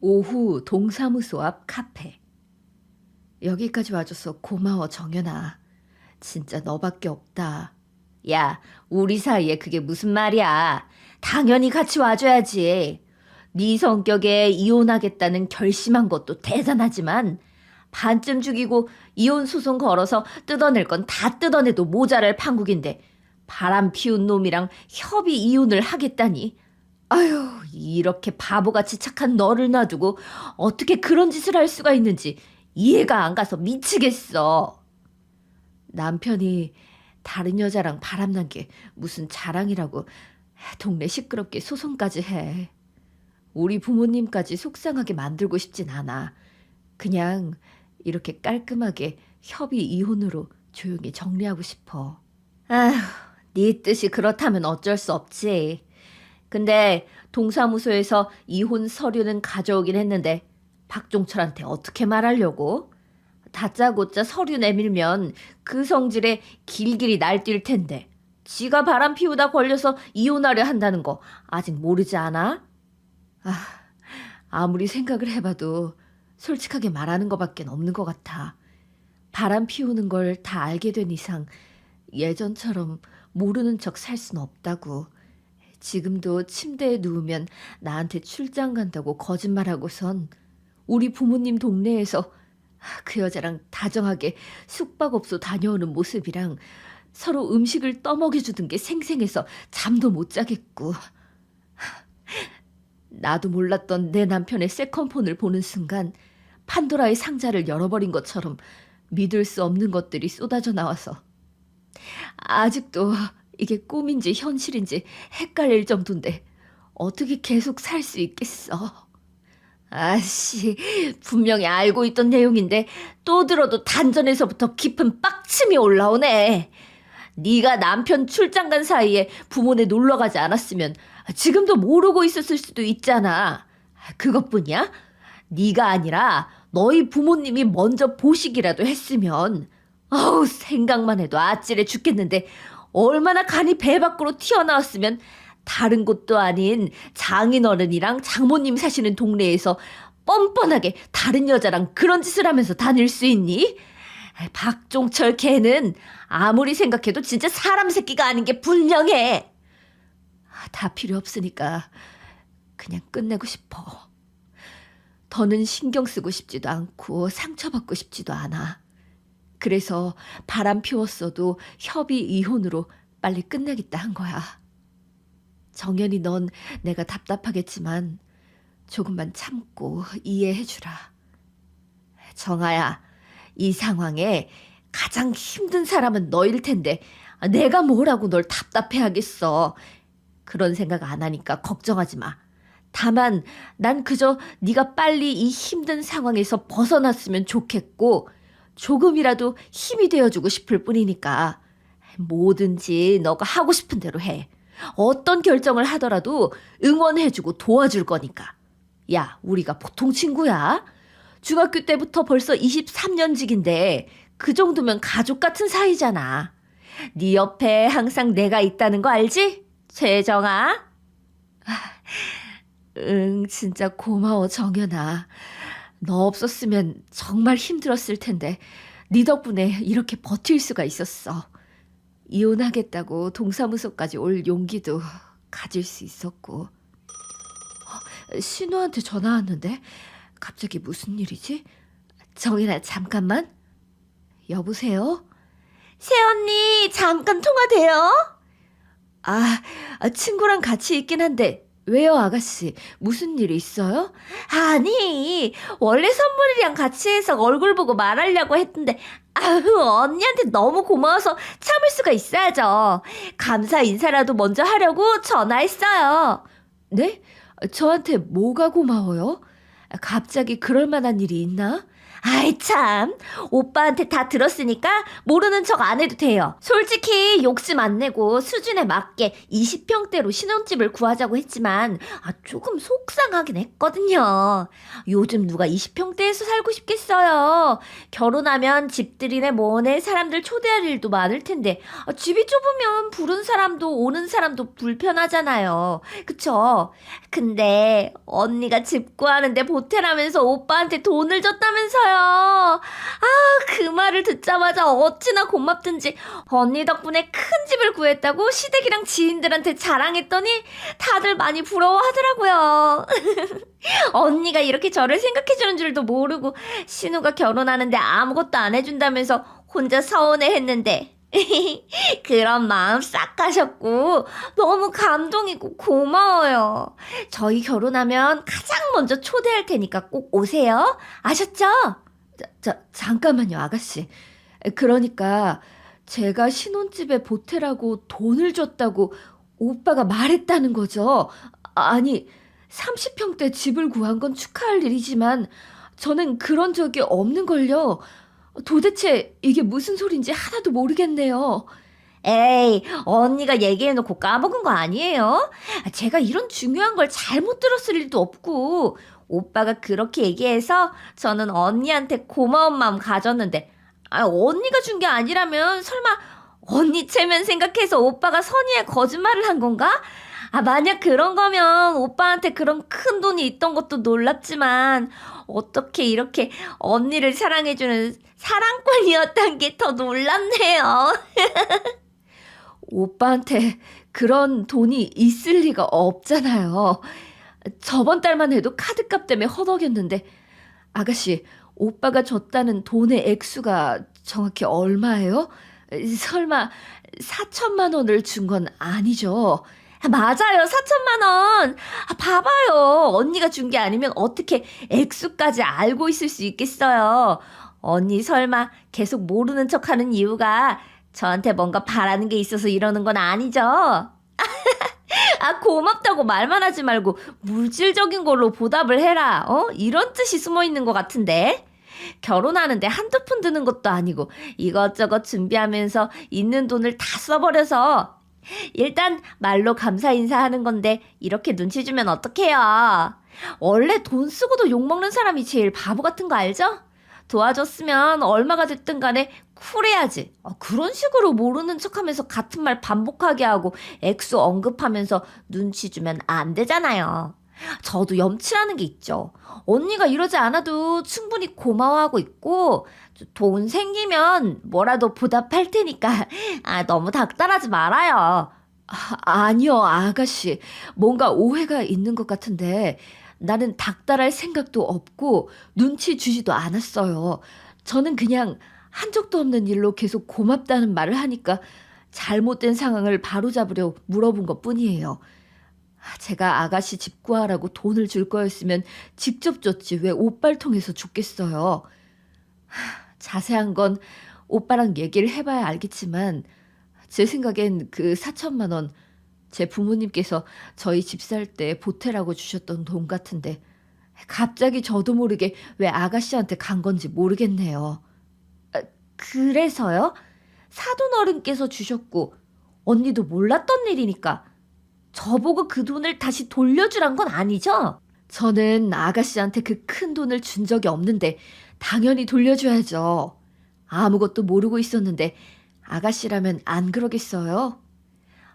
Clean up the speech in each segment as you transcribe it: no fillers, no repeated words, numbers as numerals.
오후 동사무소 앞 카페. 여기까지 와줘서 고마워, 정연아. 진짜 너밖에 없다. 야, 우리 사이에 그게 무슨 말이야. 당연히 같이 와줘야지. 네 성격에 이혼하겠다는 결심한 것도 대단하지만 반쯤 죽이고 이혼 소송 걸어서 뜯어낼 건 다 뜯어내도 모자랄 판국인데 바람 피운 놈이랑 협의 이혼을 하겠다니. 아유, 이렇게 바보같이 착한 너를 놔두고 어떻게 그런 짓을 할 수가 있는지 이해가 안 가서 미치겠어. 남편이 다른 여자랑 바람난 게 무슨 자랑이라고 동네 시끄럽게 소송까지 해. 우리 부모님까지 속상하게 만들고 싶진 않아. 그냥 이렇게 깔끔하게 협의 이혼으로 조용히 정리하고 싶어. 아휴, 네 뜻이 그렇다면 어쩔 수 없지. 근데 동사무소에서 이혼 서류는 가져오긴 했는데 박종철한테 어떻게 말하려고? 다짜고짜 서류 내밀면 그 성질에 길길이 날뛸 텐데 지가 바람 피우다 걸려서 이혼하려 한다는 거 아직 모르지 않아? 아, 아무리 생각을 해봐도 솔직하게 말하는 것밖에 없는 것 같아. 바람 피우는 걸 다 알게 된 이상 예전처럼 모르는 척 살 순 없다고. 지금도 침대에 누우면 나한테 출장 간다고 거짓말하고선 우리 부모님 동네에서 그 여자랑 다정하게 숙박업소 다녀오는 모습이랑 서로 음식을 떠먹여주던 게 생생해서 잠도 못 자겠고. 나도 몰랐던 내 남편의 세컨폰을 보는 순간 판도라의 상자를 열어버린 것처럼 믿을 수 없는 것들이 쏟아져 나와서 아직도 이게 꿈인지 현실인지 헷갈릴 정도인데 어떻게 계속 살 수 있겠어. 아씨, 분명히 알고 있던 내용인데 또 들어도 단전에서부터 깊은 빡침이 올라오네. 네가 남편 출장 간 사이에 부모네 놀러 가지 않았으면 지금도 모르고 있었을 수도 있잖아. 그것뿐이야? 네가 아니라 너희 부모님이 먼저 보시기라도 했으면 아우, 생각만 해도 아찔해 죽겠는데 얼마나 간이 배 밖으로 튀어나왔으면 다른 곳도 아닌 장인어른이랑 장모님 사시는 동네에서 뻔뻔하게 다른 여자랑 그런 짓을 하면서 다닐 수 있니? 박종철 걔는 아무리 생각해도 진짜 사람 새끼가 아닌 게 분명해. 다 필요 없으니까 그냥 끝내고 싶어. 더는 신경 쓰고 싶지도 않고 상처받고 싶지도 않아. 그래서 바람 피웠어도 협의 이혼으로 빨리 끝내겠다 한 거야. 정연이 넌 내가 답답하겠지만 조금만 참고 이해해주라. 정아야, 이 상황에 가장 힘든 사람은 너일 텐데 내가 뭐라고 널 답답해하겠어. 그런 생각 안 하니까 걱정하지 마. 다만 난 그저 네가 빨리 이 힘든 상황에서 벗어났으면 좋겠고 조금이라도 힘이 되어주고 싶을 뿐이니까 뭐든지 너가 하고 싶은 대로 해. 어떤 결정을 하더라도 응원해주고 도와줄 거니까. 야, 우리가 보통 친구야? 중학교 때부터 벌써 23년직인데 그 정도면 가족 같은 사이잖아. 네 옆에 항상 내가 있다는 거 알지? 최정아? 응, 진짜 고마워, 정연아. 너 없었으면 정말 힘들었을 텐데 네 덕분에 이렇게 버틸 수가 있었어. 이혼하겠다고 동사무소까지 올 용기도 가질 수 있었고. 신우한테 전화 왔는데 갑자기 무슨 일이지? 정연아, 잠깐만. 여보세요? 새언니, 잠깐 통화돼요? 친구랑 같이 있긴 한데 왜요, 아가씨? 무슨 일이 있어요? 아니, 원래 선물이랑 같이 해서 얼굴 보고 말하려고 했는데 아유, 언니한테 너무 고마워서 참을 수가 있어야죠. 감사 인사라도 먼저 하려고 전화했어요. 네? 저한테 뭐가 고마워요? 갑자기 그럴 만한 일이 있나? 아이 참, 오빠한테 다 들었으니까 모르는 척 안 해도 돼요. 솔직히 욕심 안 내고 수준에 맞게 20평대로 신혼집을 구하자고 했지만 조금 속상하긴 했거든요. 요즘 누가 20평대에서 살고 싶겠어요. 결혼하면 집들이네 뭐네 사람들 초대할 일도 많을 텐데 집이 좁으면 부른 사람도 오는 사람도 불편하잖아요. 그쵸? 근데 언니가 집 구하는데 보태라면서 오빠한테 돈을 줬다면서요. 그 말을 듣자마자 어찌나 고맙든지 언니 덕분에 큰 집을 구했다고 시댁이랑 지인들한테 자랑했더니 다들 많이 부러워하더라고요. 언니가 이렇게 저를 생각해주는 줄도 모르고 신우가 결혼하는데 아무것도 안 해준다면서 혼자 서운해했는데 그런 마음 싹 가셨고 너무 감동이고 고마워요. 저희 결혼하면 가장 먼저 초대할 테니까 꼭 오세요. 아셨죠? 잠깐만요, 아가씨. 그러니까 제가 신혼집에 보태라고 돈을 줬다고 오빠가 말했다는 거죠? 아니, 30평대 집을 구한 건 축하할 일이지만 저는 그런 적이 없는걸요. 도대체 이게 무슨 소린지 하나도 모르겠네요. 에이, 언니가 얘기해놓고 까먹은 거 아니에요? 제가 이런 중요한 걸 잘못 들었을 일도 없고 오빠가 그렇게 얘기해서 저는 언니한테 고마운 마음 가졌는데 언니가 준 게 아니라면 설마 언니 체면 생각해서 오빠가 선의의 거짓말을 한 건가? 만약 그런 거면 오빠한테 그런 큰 돈이 있던 것도 놀랍지만 어떻게 이렇게 언니를 사랑해주는 사랑꾼이었단 게 더 놀랍네요. 오빠한테 그런 돈이 있을 리가 없잖아요. 저번 달만 해도 카드값 때문에 허덕였는데 아가씨, 오빠가 줬다는 돈의 액수가 정확히 얼마예요? 설마 4천만 원을 준 건 아니죠? 맞아요, 4천만 원. 봐봐요. 언니가 준 게 아니면 어떻게 액수까지 알고 있을 수 있겠어요. 언니 설마 계속 모르는 척하는 이유가 저한테 뭔가 바라는 게 있어서 이러는 건 아니죠? 고맙다고 말만 하지 말고 물질적인 걸로 보답을 해라. 이런 뜻이 숨어 있는 것 같은데. 결혼하는데 한두 푼 드는 것도 아니고 이것저것 준비하면서 있는 돈을 다 써버려서 일단 말로 감사 인사하는 건데 이렇게 눈치 주면 어떡해요. 원래 돈 쓰고도 욕먹는 사람이 제일 바보 같은 거 알죠? 도와줬으면 얼마가 됐든 간에 쿨해야지. 그런 식으로 모르는 척하면서 같은 말 반복하게 하고 액수 언급하면서 눈치 주면 안 되잖아요. 저도 염치라는 게 있죠. 언니가 이러지 않아도 충분히 고마워하고 있고 돈 생기면 뭐라도 보답할 테니까 너무 닥달하지 말아요. 아니요, 아가씨. 뭔가 오해가 있는 것 같은데 나는 닥달할 생각도 없고 눈치 주지도 않았어요. 저는 그냥 한 적도 없는 일로 계속 고맙다는 말을 하니까 잘못된 상황을 바로잡으려 물어본 것뿐이에요. 제가 아가씨 집 구하라고 돈을 줄 거였으면 직접 줬지 왜 오빠를 통해서 줬겠어요. 자세한 건 오빠랑 얘기를 해봐야 알겠지만 제 생각엔 그 4천만 원 제 부모님께서 저희 집 살 때 보태라고 주셨던 돈 같은데 갑자기 저도 모르게 왜 아가씨한테 간 건지 모르겠네요. 그래서요? 사돈 어른께서 주셨고 언니도 몰랐던 일이니까 저보고 그 돈을 다시 돌려주란 건 아니죠? 저는 아가씨한테 그 큰 돈을 준 적이 없는데 당연히 돌려줘야죠. 아무것도 모르고 있었는데 아가씨라면 안 그러겠어요?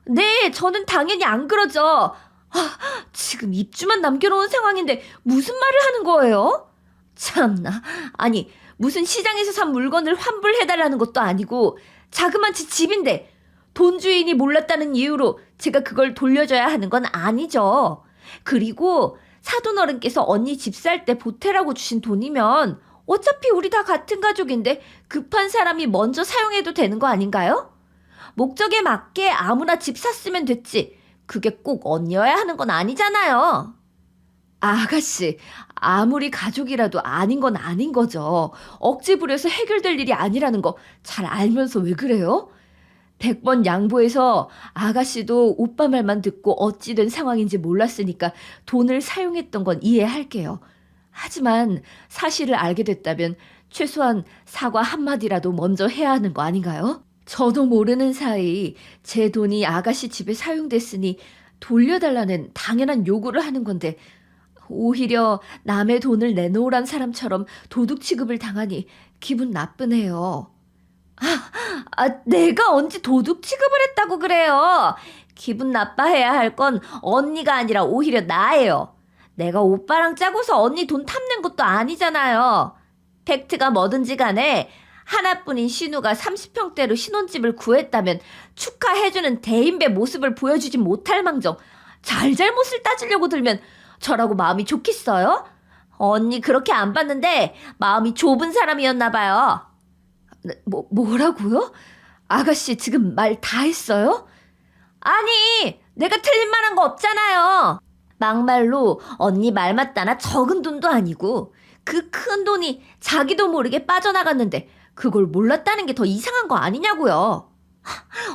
네, 저는 당연히 안 그러죠. 지금 입주만 남겨놓은 상황인데 무슨 말을 하는 거예요? 참나. 아니, 무슨 시장에서 산 물건을 환불해달라는 것도 아니고 자그만 제 집인데 돈 주인이 몰랐다는 이유로 제가 그걸 돌려줘야 하는 건 아니죠. 그리고 사돈 어른께서 언니 집 살 때 보태라고 주신 돈이면 어차피 우리 다 같은 가족인데 급한 사람이 먼저 사용해도 되는 거 아닌가요? 목적에 맞게 아무나 집 샀으면 됐지. 그게 꼭 언니여야 하는 건 아니잖아요. 아가씨, 아무리 가족이라도 아닌 건 아닌 거죠. 억지 부려서 해결될 일이 아니라는 거 잘 알면서 왜 그래요? 100번 양보해서 아가씨도 오빠 말만 듣고 어찌 된 상황인지 몰랐으니까 돈을 사용했던 건 이해할게요. 하지만 사실을 알게 됐다면 최소한 사과 한마디라도 먼저 해야 하는 거 아닌가요? 저도 모르는 사이 제 돈이 아가씨 집에 사용됐으니 돌려달라는 당연한 요구를 하는 건데 오히려 남의 돈을 내놓으란 사람처럼 도둑 취급을 당하니 기분 나쁘네요. 내가 언제 도둑 취급을 했다고 그래요? 기분 나빠해야 할 건 언니가 아니라 오히려 나예요. 내가 오빠랑 짜고서 언니 돈 탐낸 것도 아니잖아요. 팩트가 뭐든지 간에 하나뿐인 신우가 30평대로 신혼집을 구했다면 축하해주는 대인배 모습을 보여주지 못할 망정 잘잘못을 따지려고 들면 저라고 마음이 좋겠어요? 언니 그렇게 안 봤는데 마음이 좁은 사람이었나 봐요. 뭐라고요? 아가씨 지금 말 다 했어요? 아니, 내가 틀린 말 한 거 없잖아요. 막말로 언니 말 맞다나 적은 돈도 아니고 그 큰 돈이 자기도 모르게 빠져나갔는데 그걸 몰랐다는 게 더 이상한 거 아니냐고요.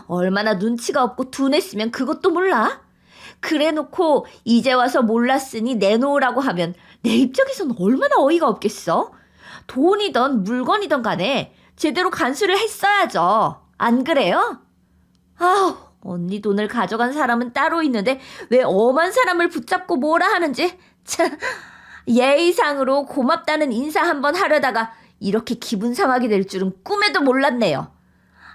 얼마나 눈치가 없고 둔했으면 그것도 몰라? 그래놓고 이제 와서 몰랐으니 내놓으라고 하면 내 입장에선 얼마나 어이가 없겠어? 돈이든 물건이든 간에 제대로 간수를 했어야죠. 안 그래요? 언니 돈을 가져간 사람은 따로 있는데 왜 엄한 사람을 붙잡고 뭐라 하는지 참, 예의상으로 고맙다는 인사 한번 하려다가 이렇게 기분 상하게 될 줄은 꿈에도 몰랐네요.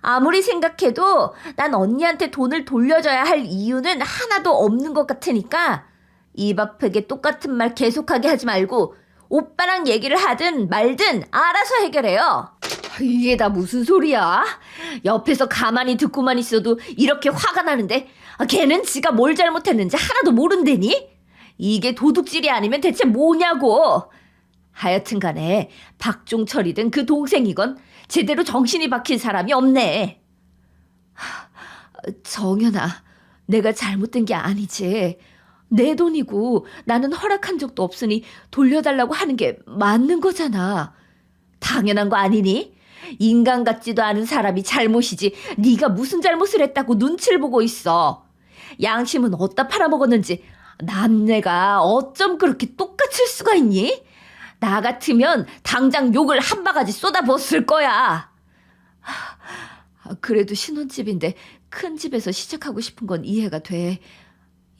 아무리 생각해도 난 언니한테 돈을 돌려줘야 할 이유는 하나도 없는 것 같으니까 입 아프게 똑같은 말 계속하게 하지 말고 오빠랑 얘기를 하든 말든 알아서 해결해요. 이게 다 무슨 소리야? 옆에서 가만히 듣고만 있어도 이렇게 화가 나는데 걔는 지가 뭘 잘못했는지 하나도 모른대니? 이게 도둑질이 아니면 대체 뭐냐고. 하여튼 간에 박종철이든 그 동생이건 제대로 정신이 박힌 사람이 없네. 정연아, 내가 잘못된 게 아니지. 내 돈이고 나는 허락한 적도 없으니 돌려달라고 하는 게 맞는 거잖아. 당연한 거 아니니? 인간 같지도 않은 사람이 잘못이지 네가 무슨 잘못을 했다고 눈치를 보고 있어. 양심은 어디다 팔아먹었는지 남네가 어쩜 그렇게 똑같을 수가 있니? 나 같으면 당장 욕을 한 바가지 쏟아부었을 거야. 그래도 신혼집인데 큰 집에서 시작하고 싶은 건 이해가 돼.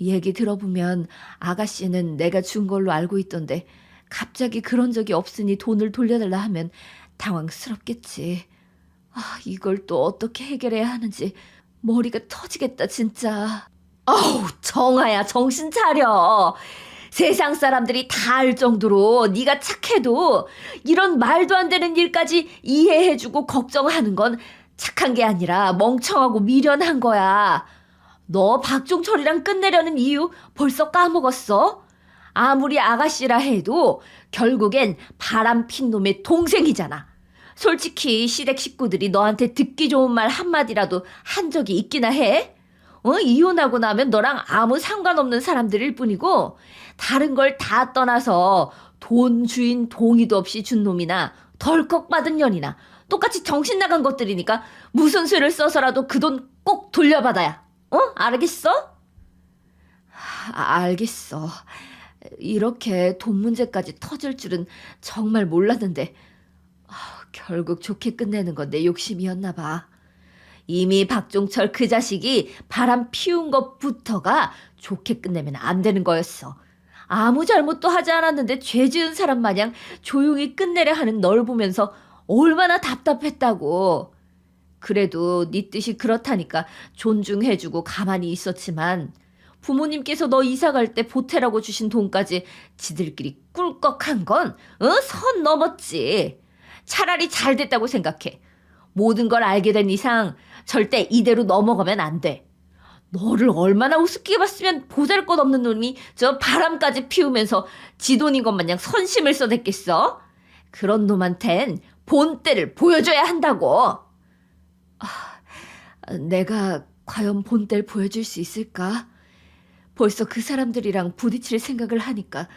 얘기 들어보면 아가씨는 내가 준 걸로 알고 있던데 갑자기 그런 적이 없으니 돈을 돌려달라 하면 당황스럽겠지. 이걸 또 어떻게 해결해야 하는지 머리가 터지겠다 진짜. 정아야 정신 차려. 세상 사람들이 다 알 정도로 네가 착해도 이런 말도 안 되는 일까지 이해해주고 걱정하는 건 착한 게 아니라 멍청하고 미련한 거야. 너 박종철이랑 끝내려는 이유 벌써 까먹었어? 아무리 아가씨라 해도 결국엔 바람핀 놈의 동생이잖아. 솔직히 시댁 식구들이 너한테 듣기 좋은 말 한마디라도 한 적이 있기나 해? 이혼하고 나면 너랑 아무 상관없는 사람들일 뿐이고 다른 걸 다 떠나서 돈 주인 동의도 없이 준 놈이나 덜컥 받은 년이나 똑같이 정신 나간 것들이니까 무슨 수를 써서라도 그 돈 꼭 돌려받아야. 알겠어? 알겠어. 이렇게 돈 문제까지 터질 줄은 정말 몰랐는데 결국 좋게 끝내는 건 내 욕심이었나 봐. 이미 박종철 그 자식이 바람 피운 것부터가 좋게 끝내면 안 되는 거였어. 아무 잘못도 하지 않았는데 죄 지은 사람 마냥 조용히 끝내려 하는 널 보면서 얼마나 답답했다고. 그래도 네 뜻이 그렇다니까 존중해주고 가만히 있었지만 부모님께서 너 이사갈 때 보태라고 주신 돈까지 지들끼리 꿀꺽한 건 선 넘었지. 차라리 잘 됐다고 생각해. 모든 걸 알게 된 이상 절대 이대로 넘어가면 안 돼. 너를 얼마나 우습게 봤으면 보잘것없는 놈이 저 바람까지 피우면서 지 돈인 것 마냥 선심을 써댔겠어? 그런 놈한텐 본때를 보여줘야 한다고. 내가 과연 본때를 보여줄 수 있을까? 벌써 그 사람들이랑 부딪힐 생각을 하니까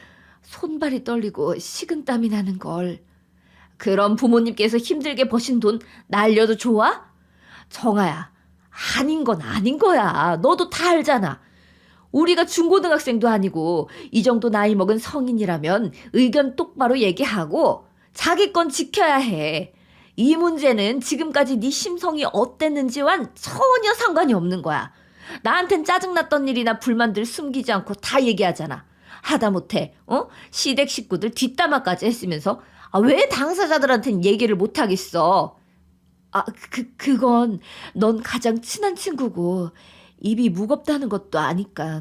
손발이 떨리고 식은땀이 나는 걸. 그럼 부모님께서 힘들게 버신 돈 날려도 좋아? 정아야, 아닌 건 아닌 거야. 너도 다 알잖아. 우리가 중고등학생도 아니고 이 정도 나이 먹은 성인이라면 의견 똑바로 얘기하고 자기 건 지켜야 해. 이 문제는 지금까지 네 심성이 어땠는지와는 전혀 상관이 없는 거야. 나한텐 짜증났던 일이나 불만들 숨기지 않고 다 얘기하잖아. 하다못해 시댁 식구들 뒷담화까지 했으면서 왜 당사자들한텐 얘기를 못하겠어. 그건 넌 가장 친한 친구고 입이 무겁다는 것도 아니까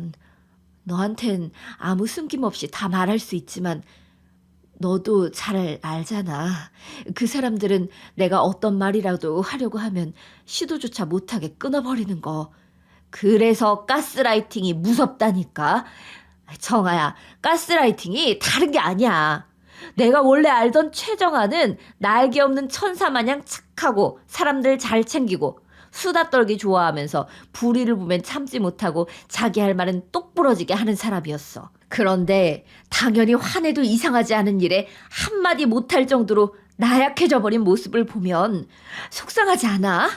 너한텐 아무 숨김없이 다 말할 수 있지만 너도 잘 알잖아. 그 사람들은 내가 어떤 말이라도 하려고 하면 시도조차 못하게 끊어버리는 거. 그래서 가스라이팅이 무섭다니까. 정아야, 가스라이팅이 다른 게 아니야. 내가 원래 알던 최정아는 날개 없는 천사 마냥 착하고 사람들 잘 챙기고 수다 떨기 좋아하면서 불의를 보면 참지 못하고 자기 할 말은 똑부러지게 하는 사람이었어. 그런데 당연히 화내도 이상하지 않은 일에 한마디 못할 정도로 나약해져 버린 모습을 보면 속상하지 않아?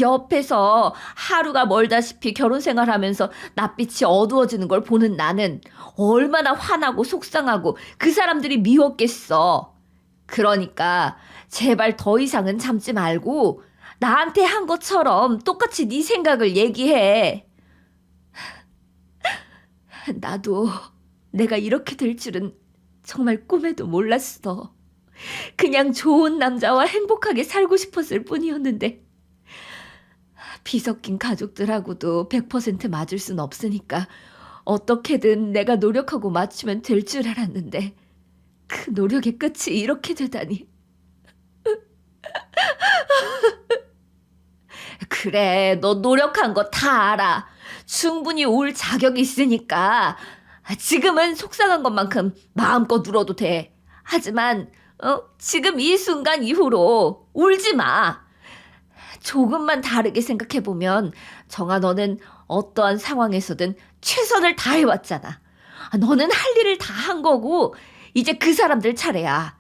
옆에서 하루가 멀다시피 결혼 생활하면서 낯빛이 어두워지는 걸 보는 나는 얼마나 화나고 속상하고 그 사람들이 미웠겠어. 그러니까 제발 더 이상은 참지 말고 나한테 한 것처럼 똑같이 네 생각을 얘기해. 나도 내가 이렇게 될 줄은 정말 꿈에도 몰랐어. 그냥 좋은 남자와 행복하게 살고 싶었을 뿐이었는데 비섞인 가족들하고도 100% 맞을 순 없으니까 어떻게든 내가 노력하고 맞추면 될 줄 알았는데 그 노력의 끝이 이렇게 되다니. 그래, 너 노력한 거 다 알아. 충분히 울 자격이 있으니까 지금은 속상한 것만큼 마음껏 울어도 돼. 하지만 지금 이 순간 이후로 울지 마. 조금만 다르게 생각해보면 정아, 너는 어떠한 상황에서든 최선을 다해왔잖아. 너는 할 일을 다 한 거고 이제 그 사람들 차례야.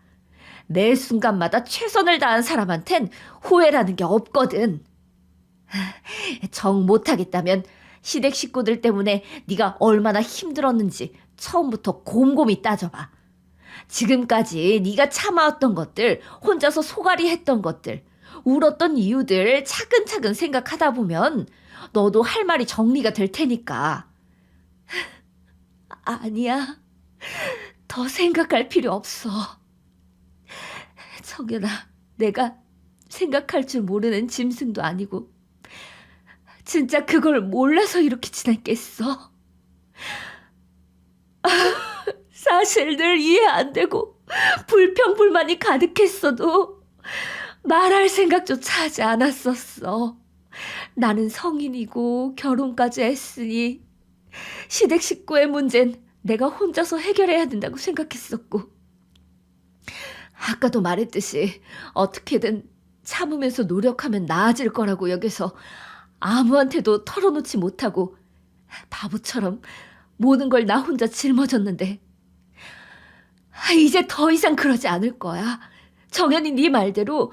매 순간마다 최선을 다한 사람한텐 후회라는 게 없거든. 정 못하겠다면 시댁 식구들 때문에 네가 얼마나 힘들었는지 처음부터 곰곰이 따져봐. 지금까지 네가 참아왔던 것들, 혼자서 소갈이 했던 것들, 울었던 이유들 차근차근 생각하다 보면 너도 할 말이 정리가 될 테니까. 아니야. 더 생각할 필요 없어. 정연아, 내가 생각할 줄 모르는 짐승도 아니고 진짜 그걸 몰라서 이렇게 지냈겠어. 사실 늘 이해 안 되고 불평불만이 가득했어도 말할 생각조차 하지 않았었어. 나는 성인이고 결혼까지 했으니 시댁 식구의 문제는 내가 혼자서 해결해야 된다고 생각했었고, 아까도 말했듯이 어떻게든 참으면서 노력하면 나아질 거라고 여겨서 아무한테도 털어놓지 못하고 바보처럼 모든 걸 나 혼자 짊어졌는데 이제 더 이상 그러지 않을 거야. 정연이 네 말대로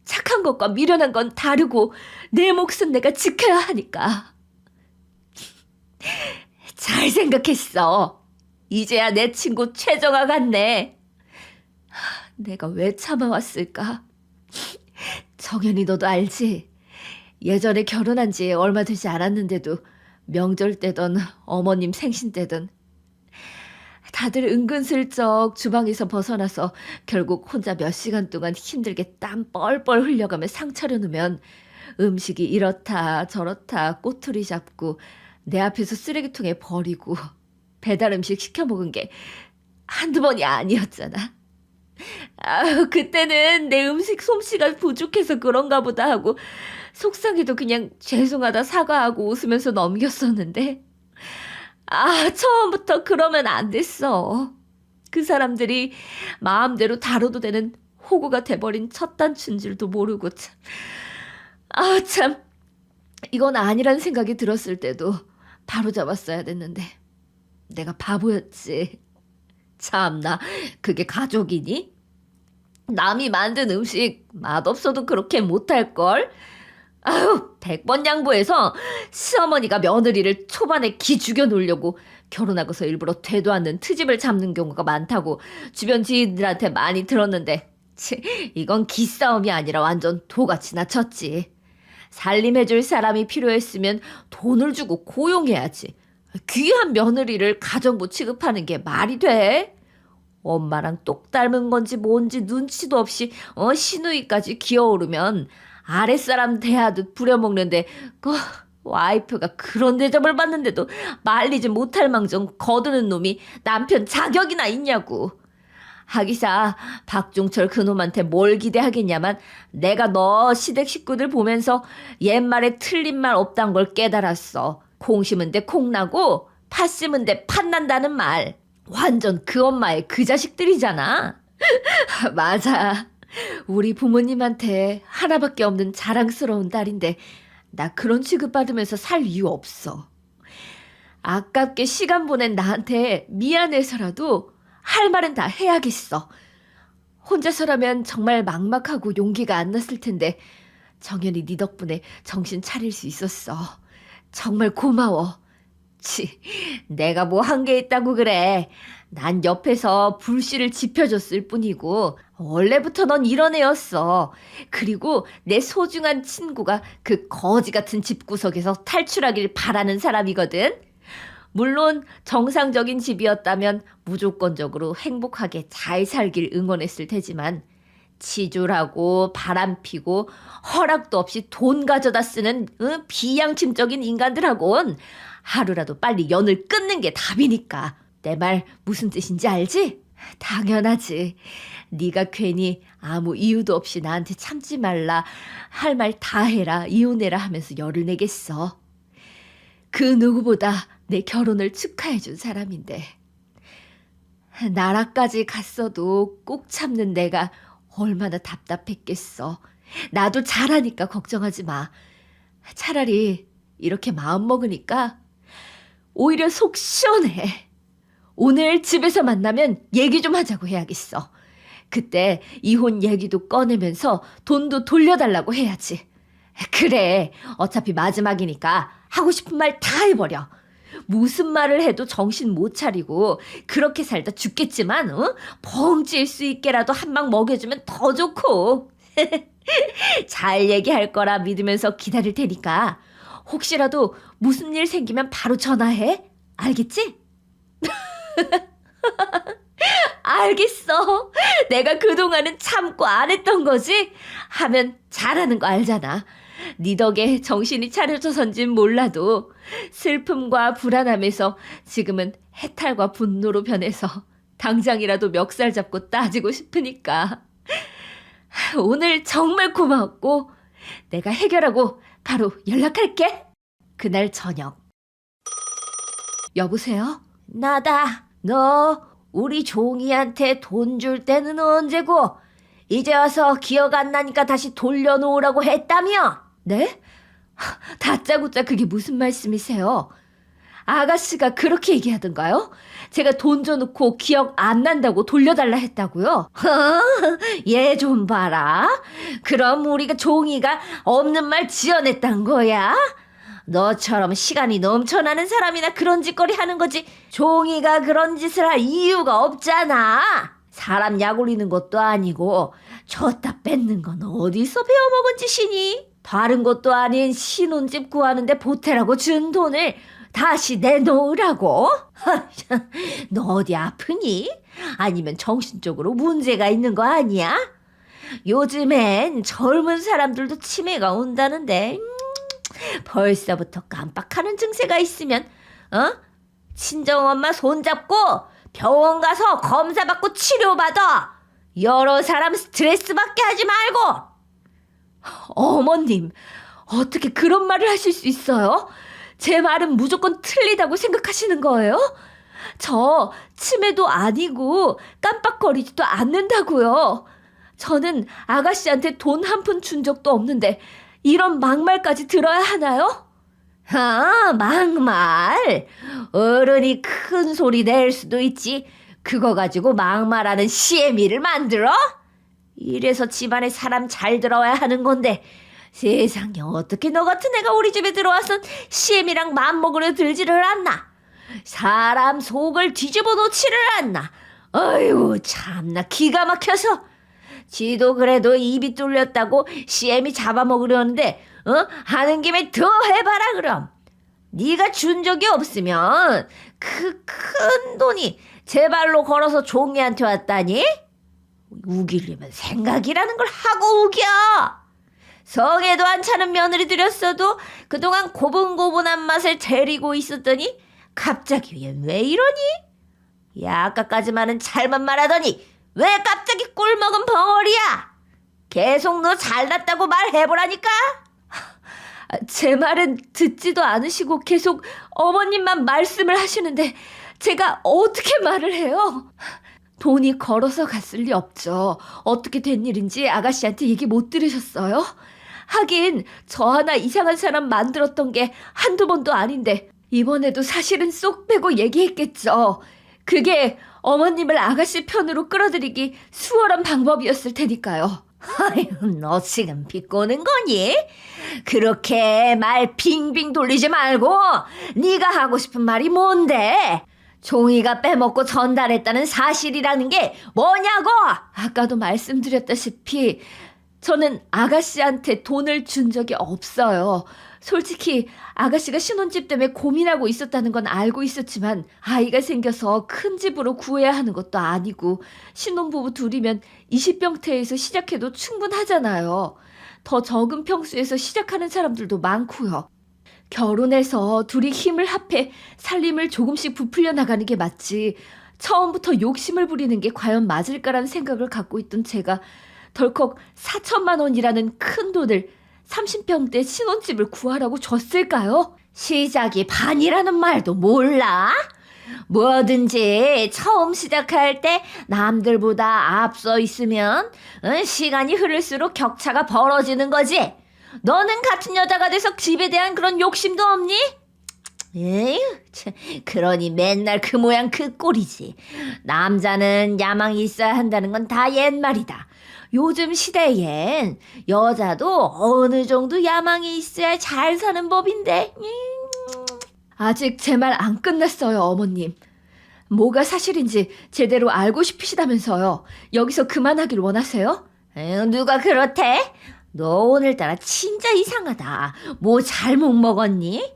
착한 것과 미련한 건 다르고 내 몫은 내가 지켜야 하니까. 잘 생각했어. 이제야 내 친구 최정아 같네. 내가 왜 참아왔을까? 정연이, 너도 알지? 예전에 결혼한 지 얼마 되지 않았는데도 명절 때든 어머님 생신 때든 다들 은근슬쩍 주방에서 벗어나서 결국 혼자 몇 시간 동안 힘들게 땀 뻘뻘 흘려가며 상 차려놓으면 음식이 이렇다 저렇다 꼬투리 잡고 내 앞에서 쓰레기통에 버리고 배달 음식 시켜 먹은 게 한두 번이 아니었잖아. 그때는 내 음식 솜씨가 부족해서 그런가 보다 하고 속상해도 그냥 죄송하다 사과하고 웃으면서 넘겼었는데 처음부터 그러면 안 됐어. 그 사람들이 마음대로 다뤄도 되는 호구가 돼버린 첫 단추인 줄도 모르고 참 이건 아니란 생각이 들었을 때도 바로 잡았어야 됐는데 내가 바보였지. 참나, 그게 가족이니? 남이 만든 음식 맛없어도 그렇게 못할걸? 아유, 100번 양보해서 시어머니가 며느리를 초반에 기 죽여 놓으려고 결혼하고서 일부러 되도 않는 트집을 잡는 경우가 많다고 주변 지인들한테 많이 들었는데, 이건 기싸움이 아니라 완전 도같이나 쳤지. 살림해줄 사람이 필요했으면 돈을 주고 고용해야지. 귀한 며느리를 가정부 취급하는 게 말이 돼? 엄마랑 똑 닮은 건지 뭔지 눈치도 없이 시누이까지 기어오르면 아랫사람 대하듯 부려먹는데, 와이프가 그런 대접을 받는데도 말리지 못할 망정 거드는 놈이 남편 자격이나 있냐고. 하기사 박종철 그놈한테 뭘 기대하겠냐만, 내가 너 시댁 식구들 보면서 옛말에 틀린 말 없단 걸 깨달았어. 콩 심은 데 콩 나고 팥 심은 데 팥 난다는 말. 완전 그 엄마의 그 자식들이잖아. 맞아. 우리 부모님한테 하나밖에 없는 자랑스러운 딸인데 나 그런 취급받으면서 살 이유 없어. 아깝게 시간 보낸 나한테 미안해서라도 할 말은 다 해야겠어. 혼자서라면 정말 막막하고 용기가 안 났을 텐데 정연이 네 덕분에 정신 차릴 수 있었어. 정말 고마워. 내가 뭐 한 게 있다고 그래. 난 옆에서 불씨를 지펴줬을 뿐이고 원래부터 넌 이런 애였어. 그리고 내 소중한 친구가 그 거지 같은 집구석에서 탈출하길 바라는 사람이거든. 물론 정상적인 집이었다면 무조건적으로 행복하게 잘 살길 응원했을 테지만, 치졸하고 바람피고 허락도 없이 돈 가져다 쓰는 비양심적인 인간들하고는 하루라도 빨리 연을 끊는 게 답이니까. 내 말 무슨 뜻인지 알지? 당연하지. 네가 괜히 아무 이유도 없이 나한테 참지 말라, 할 말 다 해라, 이혼해라 하면서 열을 내겠어. 그 누구보다 내 결혼을 축하해준 사람인데. 나라까지 갔어도 꼭 참는 내가 얼마나 답답했겠어. 나도 잘하니까 걱정하지 마. 차라리 이렇게 마음 먹으니까 오히려 속 시원해. 오늘 집에서 만나면 얘기 좀 하자고 해야겠어. 그때 이혼 얘기도 꺼내면서 돈도 돌려달라고 해야지. 그래, 어차피 마지막이니까 하고 싶은 말 다 해버려. 무슨 말을 해도 정신 못 차리고 그렇게 살다 죽겠지만 벙찌일 수 있게라도 한 방 먹여주면 더 좋고. 잘 얘기할 거라 믿으면서 기다릴 테니까 혹시라도 무슨 일 생기면 바로 전화해. 알겠지? 알겠어. 내가 그동안은 참고 안 했던 거지? 하면 잘하는 거 알잖아. 네 덕에 정신이 차려져선진 몰라도 슬픔과 불안함에서 지금은 해탈과 분노로 변해서 당장이라도 멱살 잡고 따지고 싶으니까. 오늘 정말 고마웠고 내가 해결하고 바로 연락할게. 그날 저녁. 여보세요? 나다. 너 우리 종이한테 돈 줄 때는 언제고 이제 와서 기억 안 나니까 다시 돌려놓으라고 했다며? 네? 다짜고짜 그게 무슨 말씀이세요? 아가씨가 그렇게 얘기하던가요? 제가 돈 줘놓고 기억 안 난다고 돌려달라 했다고요? 얘 좀 봐라. 그럼 우리가 종이가 없는 말 지어냈단 거야? 너처럼 시간이 넘쳐나는 사람이나 그런 짓거리 하는 거지 종이가 그런 짓을 할 이유가 없잖아. 사람 약 올리는 것도 아니고 줬다 뺏는 건 어디서 배워먹은 짓이니? 다른 것도 아닌 신혼집 구하는데 보태라고 준 돈을 다시 내놓으라고? 너 어디 아프니? 아니면 정신적으로 문제가 있는 거 아니야? 요즘엔 젊은 사람들도 치매가 온다는데 벌써부터 깜빡하는 증세가 있으면 친정엄마 손잡고 병원 가서 검사받고 치료받아. 여러 사람 스트레스 받게 하지 말고. 어머님, 어떻게 그런 말을 하실 수 있어요? 제 말은 무조건 틀리다고 생각하시는 거예요? 저 치매도 아니고 깜빡거리지도 않는다고요. 저는 아가씨한테 돈 한 푼 준 적도 없는데 이런 막말까지 들어야 하나요? 막말? 어른이 큰 소리 낼 수도 있지. 그거 가지고 막말하는 시애미를 만들어? 이래서 집안에 사람 잘 들어야 하는 건데 세상에 어떻게 너 같은 애가 우리 집에 들어와선 시엠이랑 맘먹으려 들지를 않나. 사람 속을 뒤집어 놓지를 않나. 아이고 참나 기가 막혀서. 지도 그래도 입이 뚫렸다고 시엠이 잡아먹으려는데 하는 김에 더 해봐라 그럼. 네가 준 적이 없으면 그 큰 돈이 제 발로 걸어서 종이한테 왔다니? 우기려면 생각이라는 걸 하고 우겨. 성에도 안 차는 며느리 들였어도 그동안 고분고분한 맛을 데리고 있었더니 갑자기 왜 이러니? 야, 아까까지만은 잘만 말하더니 왜 갑자기 꿀먹은 벙어리야? 계속 너 잘났다고 말해보라니까? 제 말은 듣지도 않으시고 계속 어머님만 말씀을 하시는데 제가 어떻게 말을 해요? 돈이 걸어서 갔을 리 없죠. 어떻게 된 일인지 아가씨한테 얘기 못 들으셨어요? 하긴 저 하나 이상한 사람 만들었던 게 한두 번도 아닌데 이번에도 사실은 쏙 빼고 얘기했겠죠. 그게 어머님을 아가씨 편으로 끌어들이기 수월한 방법이었을 테니까요. 아유, 너 지금 비꼬는 거니? 그렇게 말 빙빙 돌리지 말고 네가 하고 싶은 말이 뭔데? 종이가 빼먹고 전달했다는 사실이라는 게 뭐냐고! 아까도 말씀드렸다시피 저는 아가씨한테 돈을 준 적이 없어요. 솔직히 아가씨가 신혼집 때문에 고민하고 있었다는 건 알고 있었지만 아이가 생겨서 큰 집으로 구해야 하는 것도 아니고 신혼부부 둘이면 20평대에서 시작해도 충분하잖아요. 더 적은 평수에서 시작하는 사람들도 많고요. 결혼해서 둘이 힘을 합해 살림을 조금씩 부풀려 나가는 게 맞지 처음부터 욕심을 부리는 게 과연 맞을까라는 생각을 갖고 있던 제가 덜컥 4천만 원이라는 큰 돈을 30평대 신혼집을 구하라고 줬을까요? 시작이 반이라는 말도 몰라? 뭐든지 처음 시작할 때 남들보다 앞서 있으면 시간이 흐를수록 격차가 벌어지는 거지. 너는 같은 여자가 돼서 집에 대한 그런 욕심도 없니? 에휴, 참, 그러니 맨날 그 모양 그 꼴이지. 남자는 야망이 있어야 한다는 건 다 옛말이다. 요즘 시대엔 여자도 어느 정도 야망이 있어야 잘 사는 법인데. 아직 제 말 안 끝났어요, 어머님. 뭐가 사실인지 제대로 알고 싶으시다면서요. 여기서 그만하길 원하세요? 에휴, 누가 그렇대? 너 오늘따라 진짜 이상하다. 뭐 잘못 먹었니?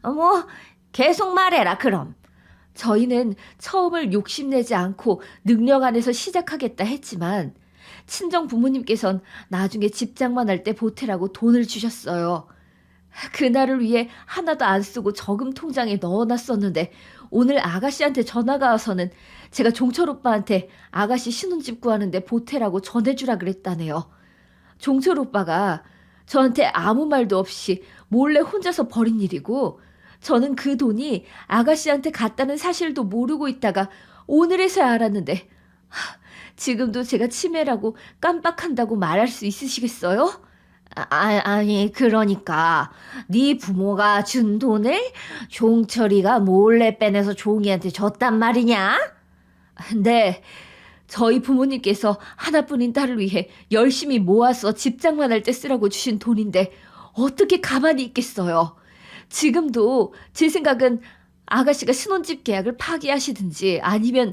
뭐 계속 말해라 그럼. 저희는 처음을 욕심내지 않고 능력 안에서 시작하겠다 했지만 친정 부모님께선 나중에 집장만 할 때 보태라고 돈을 주셨어요. 그날을 위해 하나도 안 쓰고 저금 통장에 넣어놨었는데 오늘 아가씨한테 전화가 와서는 제가 종철 오빠한테 아가씨 신혼집 구하는데 보태라고 전해주라 그랬다네요. 종철 오빠가 저한테 아무 말도 없이 몰래 혼자서 벌인 일이고 저는 그 돈이 아가씨한테 갔다는 사실도 모르고 있다가 오늘에서야 알았는데 지금도 제가 치매라고 깜빡한다고 말할 수 있으시겠어요? 아니 그러니까 네 부모가 준 돈을 종철이가 몰래 빼내서 종이한테 줬단 말이냐? 네, 저희 부모님께서 하나뿐인 딸을 위해 열심히 모아서 집장만 할 때 쓰라고 주신 돈인데 어떻게 가만히 있겠어요? 지금도 제 생각은 아가씨가 신혼집 계약을 파기하시든지 아니면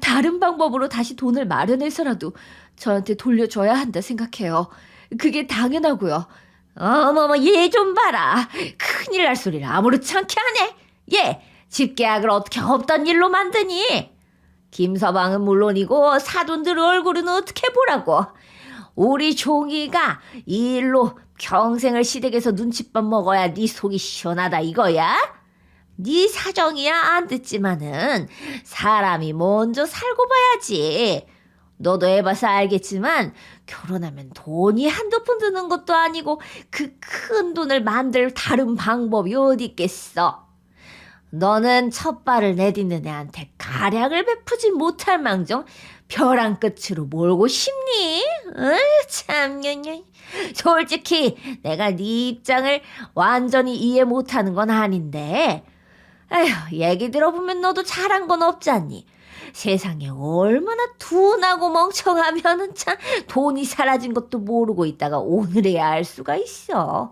다른 방법으로 다시 돈을 마련해서라도 저한테 돌려줘야 한다 생각해요. 그게 당연하고요. 어머머 얘 좀 봐라. 큰일 날 소리를 아무렇지 않게 하네. 얘 집 계약을 어떻게 없던 일로 만드니? 김서방은 물론이고 사돈들 얼굴은 어떻게 보라고. 우리 종이가 이 일로 평생을 시댁에서 눈칫밥 먹어야 네 속이 시원하다 이거야? 네 사정이야 안 듣지만은 사람이 먼저 살고 봐야지. 너도 해봐서 알겠지만 결혼하면 돈이 한두 푼 드는 것도 아니고 그 큰 돈을 만들 다른 방법이 어디 있겠어. 너는 첫 발을 내딛는 애한테 가량을 베푸지 못할 망정 벼랑 끝으로 몰고 싶니? 참, 솔직히 내가 네 입장을 완전히 이해 못하는 건 아닌데 에휴, 얘기 들어보면 너도 잘한 건 없잖니. 세상에 얼마나 둔하고 멍청하면은 참 돈이 사라진 것도 모르고 있다가 오늘에야 알 수가 있어.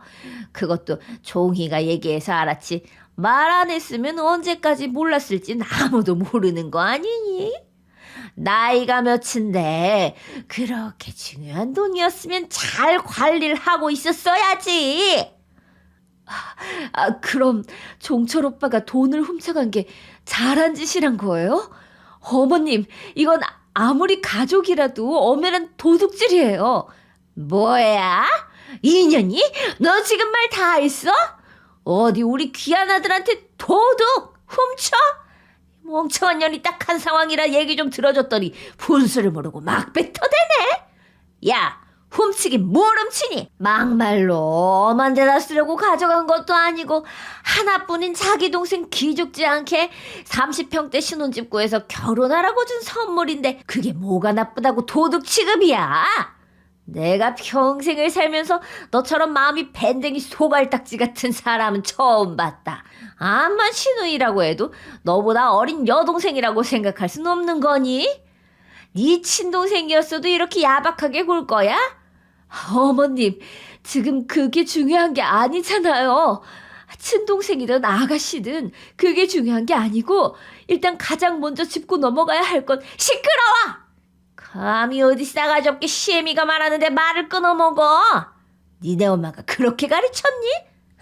그것도 종이가 얘기해서 알았지. 말 안 했으면 언제까지 몰랐을진 아무도 모르는 거 아니니? 나이가 몇인데 그렇게 중요한 돈이었으면 잘 관리를 하고 있었어야지. 그럼 종철 오빠가 돈을 훔쳐간 게 잘한 짓이란 거예요? 어머님, 이건 아무리 가족이라도 엄연한 도둑질이에요. 뭐야? 이년이? 너 지금 말 다 했어? 어디 우리 귀한 아들한테 도둑 훔쳐? 멍청한 년이 딱 한 상황이라 얘기 좀 들어줬더니 분수를 모르고 막 뱉어대네. 야, 훔치긴 뭘 훔치니? 막말로 엄한 데다 쓰려고 가져간 것도 아니고 하나뿐인 자기 동생 기죽지 않게 30평대 신혼집 구해서 결혼하라고 준 선물인데 그게 뭐가 나쁘다고 도둑 취급이야? 내가 평생을 살면서 너처럼 마음이 밴댕이 소갈딱지 같은 사람은 처음 봤다. 암만 시누이라고 해도 너보다 어린 여동생이라고 생각할 순 없는 거니? 네 친동생이었어도 이렇게 야박하게 굴 거야? 어머님, 지금 그게 중요한 게 아니잖아요. 친동생이든 아가씨든 그게 중요한 게 아니고 일단 가장 먼저 짚고 넘어가야 할 건 시끄러워! 감히 어디 싸가지 없게 시애미가 말하는데 말을 끊어먹어. 니네 엄마가 그렇게 가르쳤니?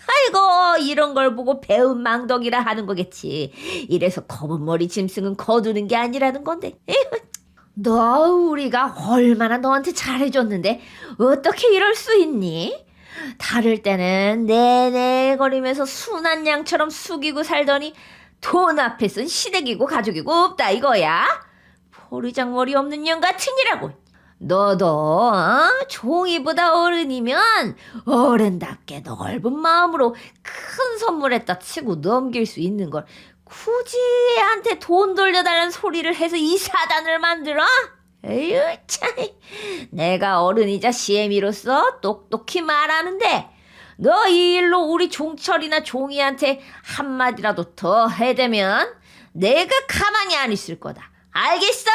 아이고, 이런 걸 보고 배운 망덕이라 하는 거겠지. 이래서 검은 머리 짐승은 거두는 게 아니라는 건데. 에휴, 너 우리가 얼마나 너한테 잘해줬는데 어떻게 이럴 수 있니? 다를 때는 네네거리면서 순한 양처럼 숙이고 살더니 돈 앞에선 시댁이고 가족이고 없다 이거야? 보리장머리 없는 년 같으니라고. 너도 종이보다 어른이면 어른답게 넓은 마음으로 큰 선물했다 치고 넘길 수 있는 걸 굳이 애한테 돈 돌려달라는 소리를 해서 이 사단을 만들어? 에휴 참. 내가 어른이자 시애미로서 똑똑히 말하는데 너 이 일로 우리 종철이나 종이한테 한마디라도 더 해대면 내가 가만히 안 있을 거다. 알겠어?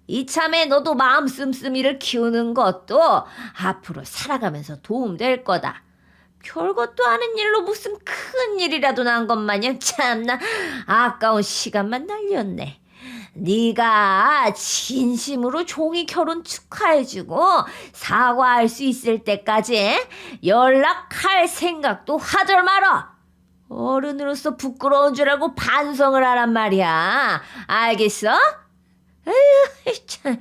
이참에 너도 마음 씀씀이를 키우는 것도 앞으로 살아가면서 도움될 거다. 별것도 아닌 일로 무슨 큰 일이라도 난 것 마냥 참나 아까운 시간만 날렸네. 네가 진심으로 종이 결혼 축하해주고 사과할 수 있을 때까지 연락할 생각도 하절 말아. 어른으로서 부끄러운 줄 알고 반성을 하란 말이야. 알겠어? 에휴, 참,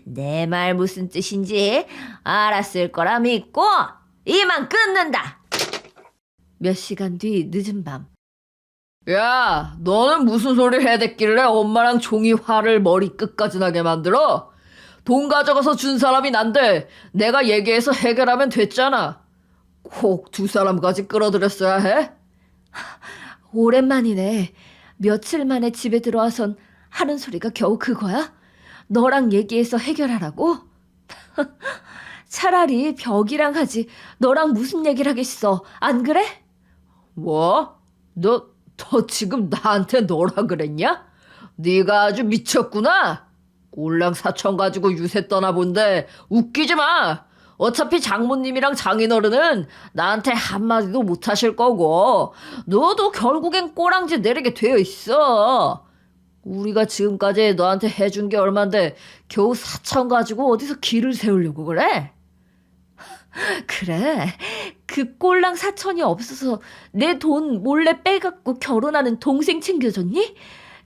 내 말 무슨 뜻인지 알았을 거라 믿고 이만 끊는다. 몇 시간 뒤 늦은 밤. 야, 너는 무슨 소리 해댔길래 엄마랑 종이 화를 머리 끝까지 나게 만들어? 돈 가져가서 준 사람이 난데 내가 얘기해서 해결하면 됐잖아. 꼭 두 사람까지 끌어들였어야 해? 오랜만이네. 며칠 만에 집에 들어와선 하는 소리가 겨우 그거야? 너랑 얘기해서 해결하라고? 차라리 벽이랑 하지. 너랑 무슨 얘기를 하겠어. 안 그래? 뭐? 너 지금 나한테 너라 그랬냐? 네가 아주 미쳤구나. 꼴랑 사천 가지고 유세 떠나본데 웃기지 마. 어차피 장모님이랑 장인어른은 나한테 한마디도 못하실 거고 너도 결국엔 꼬랑지 내리게 되어 있어. 우리가 지금까지 너한테 해준 게 얼만데 겨우 사천 가지고 어디서 길을 세우려고 그래? 그래. 그 꼴랑 사천이 없어서 내 돈 몰래 빼갖고 결혼하는 동생 챙겨줬니?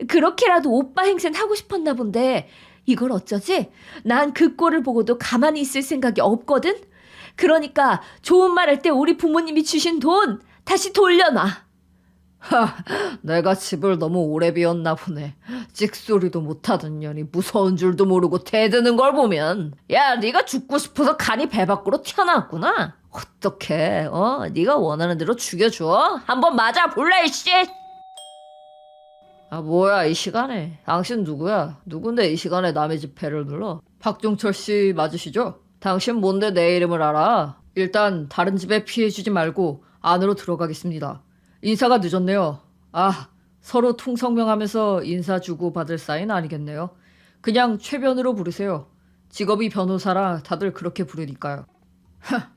그렇게라도 오빠 행세 하고 싶었나 본데 이걸 어쩌지? 난 그 꼴을 보고도 가만히 있을 생각이 없거든? 그러니까 좋은 말 할 때 우리 부모님이 주신 돈 다시 돌려놔. 내가 집을 너무 오래 비웠나 보네. 찍소리도 못하던 년이 무서운 줄도 모르고 대드는 걸 보면 야, 네가 죽고 싶어서 간이 배 밖으로 튀어나왔구나. 어떡해. 네가 원하는 대로 죽여줘. 한번 맞아볼래 이씨. 뭐야 이 시간에. 당신 누구야? 누군데 이 시간에 남의 집 배를 눌러? 박종철 씨 맞으시죠? 당신 뭔데 내 이름을 알아? 일단 다른 집에 피해 주지 말고 안으로 들어가겠습니다. 인사가 늦었네요. 서로 통성명하면서 인사 주고 받을 사이는 아니겠네요. 그냥 최변으로 부르세요. 직업이 변호사라 다들 그렇게 부르니까요.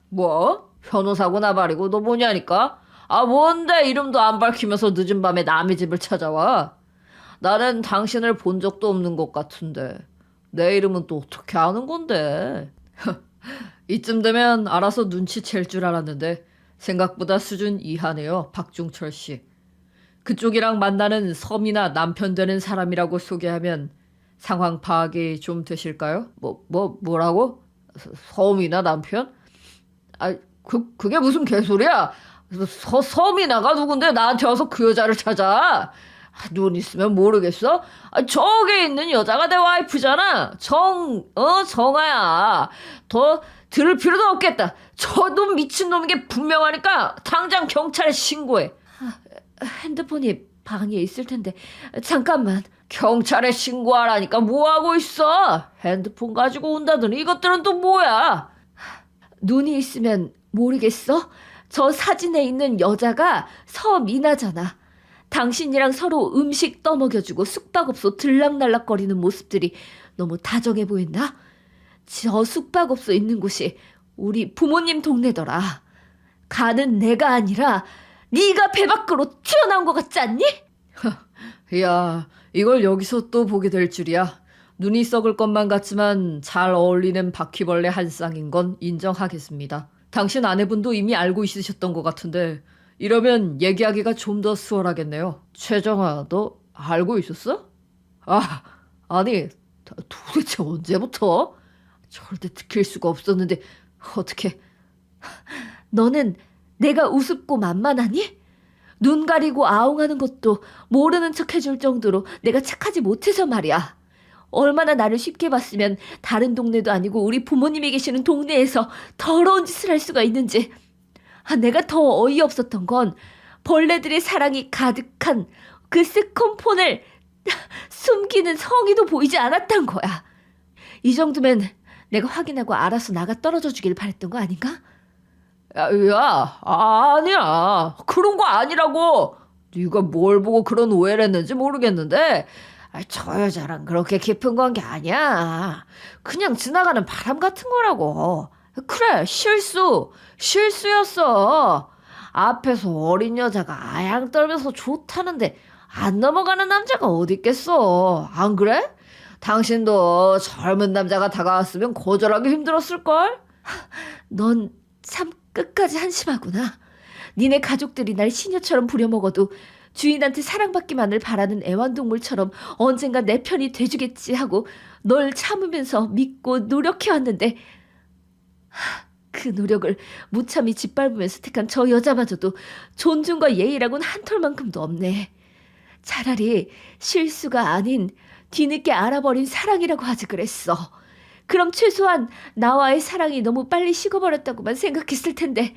뭐? 변호사구나 말이고 너 뭐냐니까? 아 뭔데 이름도 안 밝히면서 늦은 밤에 남의 집을 찾아와? 나는 당신을 본 적도 없는 것 같은데 내 이름은 또 어떻게 아는 건데? 이쯤 되면 알아서 눈치챌 줄 알았는데 생각보다 수준 이하네요, 박중철 씨. 그쪽이랑 만나는 섬이나 남편 되는 사람이라고 소개하면 상황 파악이 좀 되실까요? 뭐라고? 섬이나 남편? 아, 그게 무슨 개소리야? 섬이나가 누군데 나한테 와서 그 여자를 찾아? 눈 있으면 모르겠어? 저기 있는 여자가 내 와이프잖아. 정아야. 더 들을 필요도 없겠다. 저놈 미친놈인 게 분명하니까 당장 경찰에 신고해. 핸드폰이 방에 있을 텐데 잠깐만. 경찰에 신고하라니까 뭐하고 있어? 핸드폰 가지고 온다더니 이것들은 또 뭐야? 눈이 있으면 모르겠어? 저 사진에 있는 여자가 서미나잖아. 당신이랑 서로 음식 떠먹여주고 숙박업소 들락날락거리는 모습들이 너무 다정해 보인다. 저 숙박업소 있는 곳이 우리 부모님 동네더라. 가는 내가 아니라 네가 배 밖으로 튀어나온 것 같지 않니? 야, 이걸 여기서 또 보게 될 줄이야. 눈이 썩을 것만 같지만 잘 어울리는 바퀴벌레 한 쌍인 건 인정하겠습니다. 당신 아내분도 이미 알고 있으셨던 것 같은데 이러면 얘기하기가 좀 더 수월하겠네요. 최정아, 너 알고 있었어? 아니, 도대체 언제부터? 절대 들킬 수가 없었는데 어떻게? 너는 내가 우습고 만만하니? 눈 가리고 아웅하는 것도 모르는 척 해줄 정도로 내가 착하지 못해서 말이야. 얼마나 나를 쉽게 봤으면 다른 동네도 아니고 우리 부모님이 계시는 동네에서 더러운 짓을 할 수가 있는지. 내가 더 어이없었던 건 벌레들의 사랑이 가득한 그 스콘폰을 숨기는 성의도 보이지 않았단 거야. 이 정도면 내가 확인하고 알아서 나가 떨어져 주길 바랬던 거 아닌가? 아니야. 그런 거 아니라고. 네가 뭘 보고 그런 오해를 했는지 모르겠는데 저 여자랑 그렇게 깊은 관계 아니야. 그냥 지나가는 바람 같은 거라고. 그래, 실수였어. 앞에서 어린 여자가 아양 떨면서 좋다는데 안 넘어가는 남자가 어디 있겠어. 안 그래? 당신도 젊은 남자가 다가왔으면 거절하기 힘들었을걸? 넌 참 끝까지 한심하구나. 니네 가족들이 날 시녀처럼 부려먹어도 주인한테 사랑받기만을 바라는 애완동물처럼 언젠가 내 편이 돼주겠지 하고 널 참으면서 믿고 노력해왔는데 그 노력을 무참히 짓밟으면서 택한 저 여자마저도 존중과 예의라고는 한 톨만큼도 없네. 차라리 실수가 아닌 뒤늦게 알아버린 사랑이라고 하지 그랬어. 그럼 최소한 나와의 사랑이 너무 빨리 식어버렸다고만 생각했을 텐데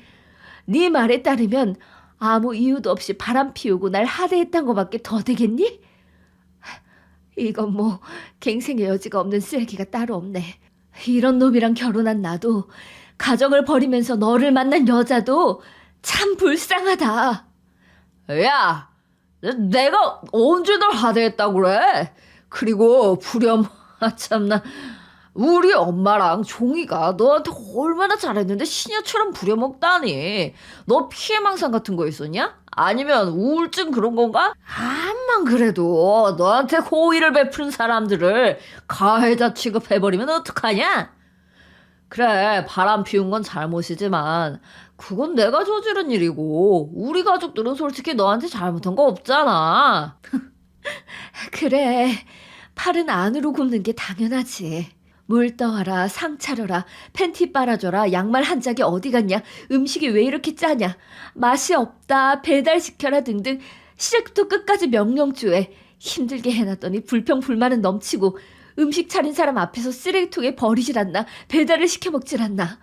네 말에 따르면 아무 이유도 없이 바람 피우고 날 하대했단 거밖에 더 되겠니? 이건 뭐 갱생의 여지가 없는 쓰레기가 따로 없네. 이런 놈이랑 결혼한 나도 가정을 버리면서 너를 만난 여자도 참 불쌍하다. 야, 내가 언제 널 하대했다고 그래? 그리고 참나. 우리 엄마랑 종이가 너한테 얼마나 잘했는데 시녀처럼 부려먹다니. 너 피해망상 같은 거 있었냐? 아니면 우울증 그런 건가? 암만 그래도 너한테 호의를 베푸는 사람들을 가해자 취급해버리면 어떡하냐? 그래, 바람 피운 건 잘못이지만 그건 내가 저지른 일이고 우리 가족들은 솔직히 너한테 잘못한 거 없잖아. 그래, 팔은 안으로 굽는 게 당연하지. 물 떠와라, 상 차려라, 팬티 빨아줘라, 양말 한 짝이 어디 갔냐, 음식이 왜 이렇게 짜냐, 맛이 없다, 배달시켜라 등등 시작부터 끝까지 명령조에 힘들게 해놨더니 불평불만은 넘치고 음식 차린 사람 앞에서 쓰레기통에 버리질 않나, 배달을 시켜 먹질 않나.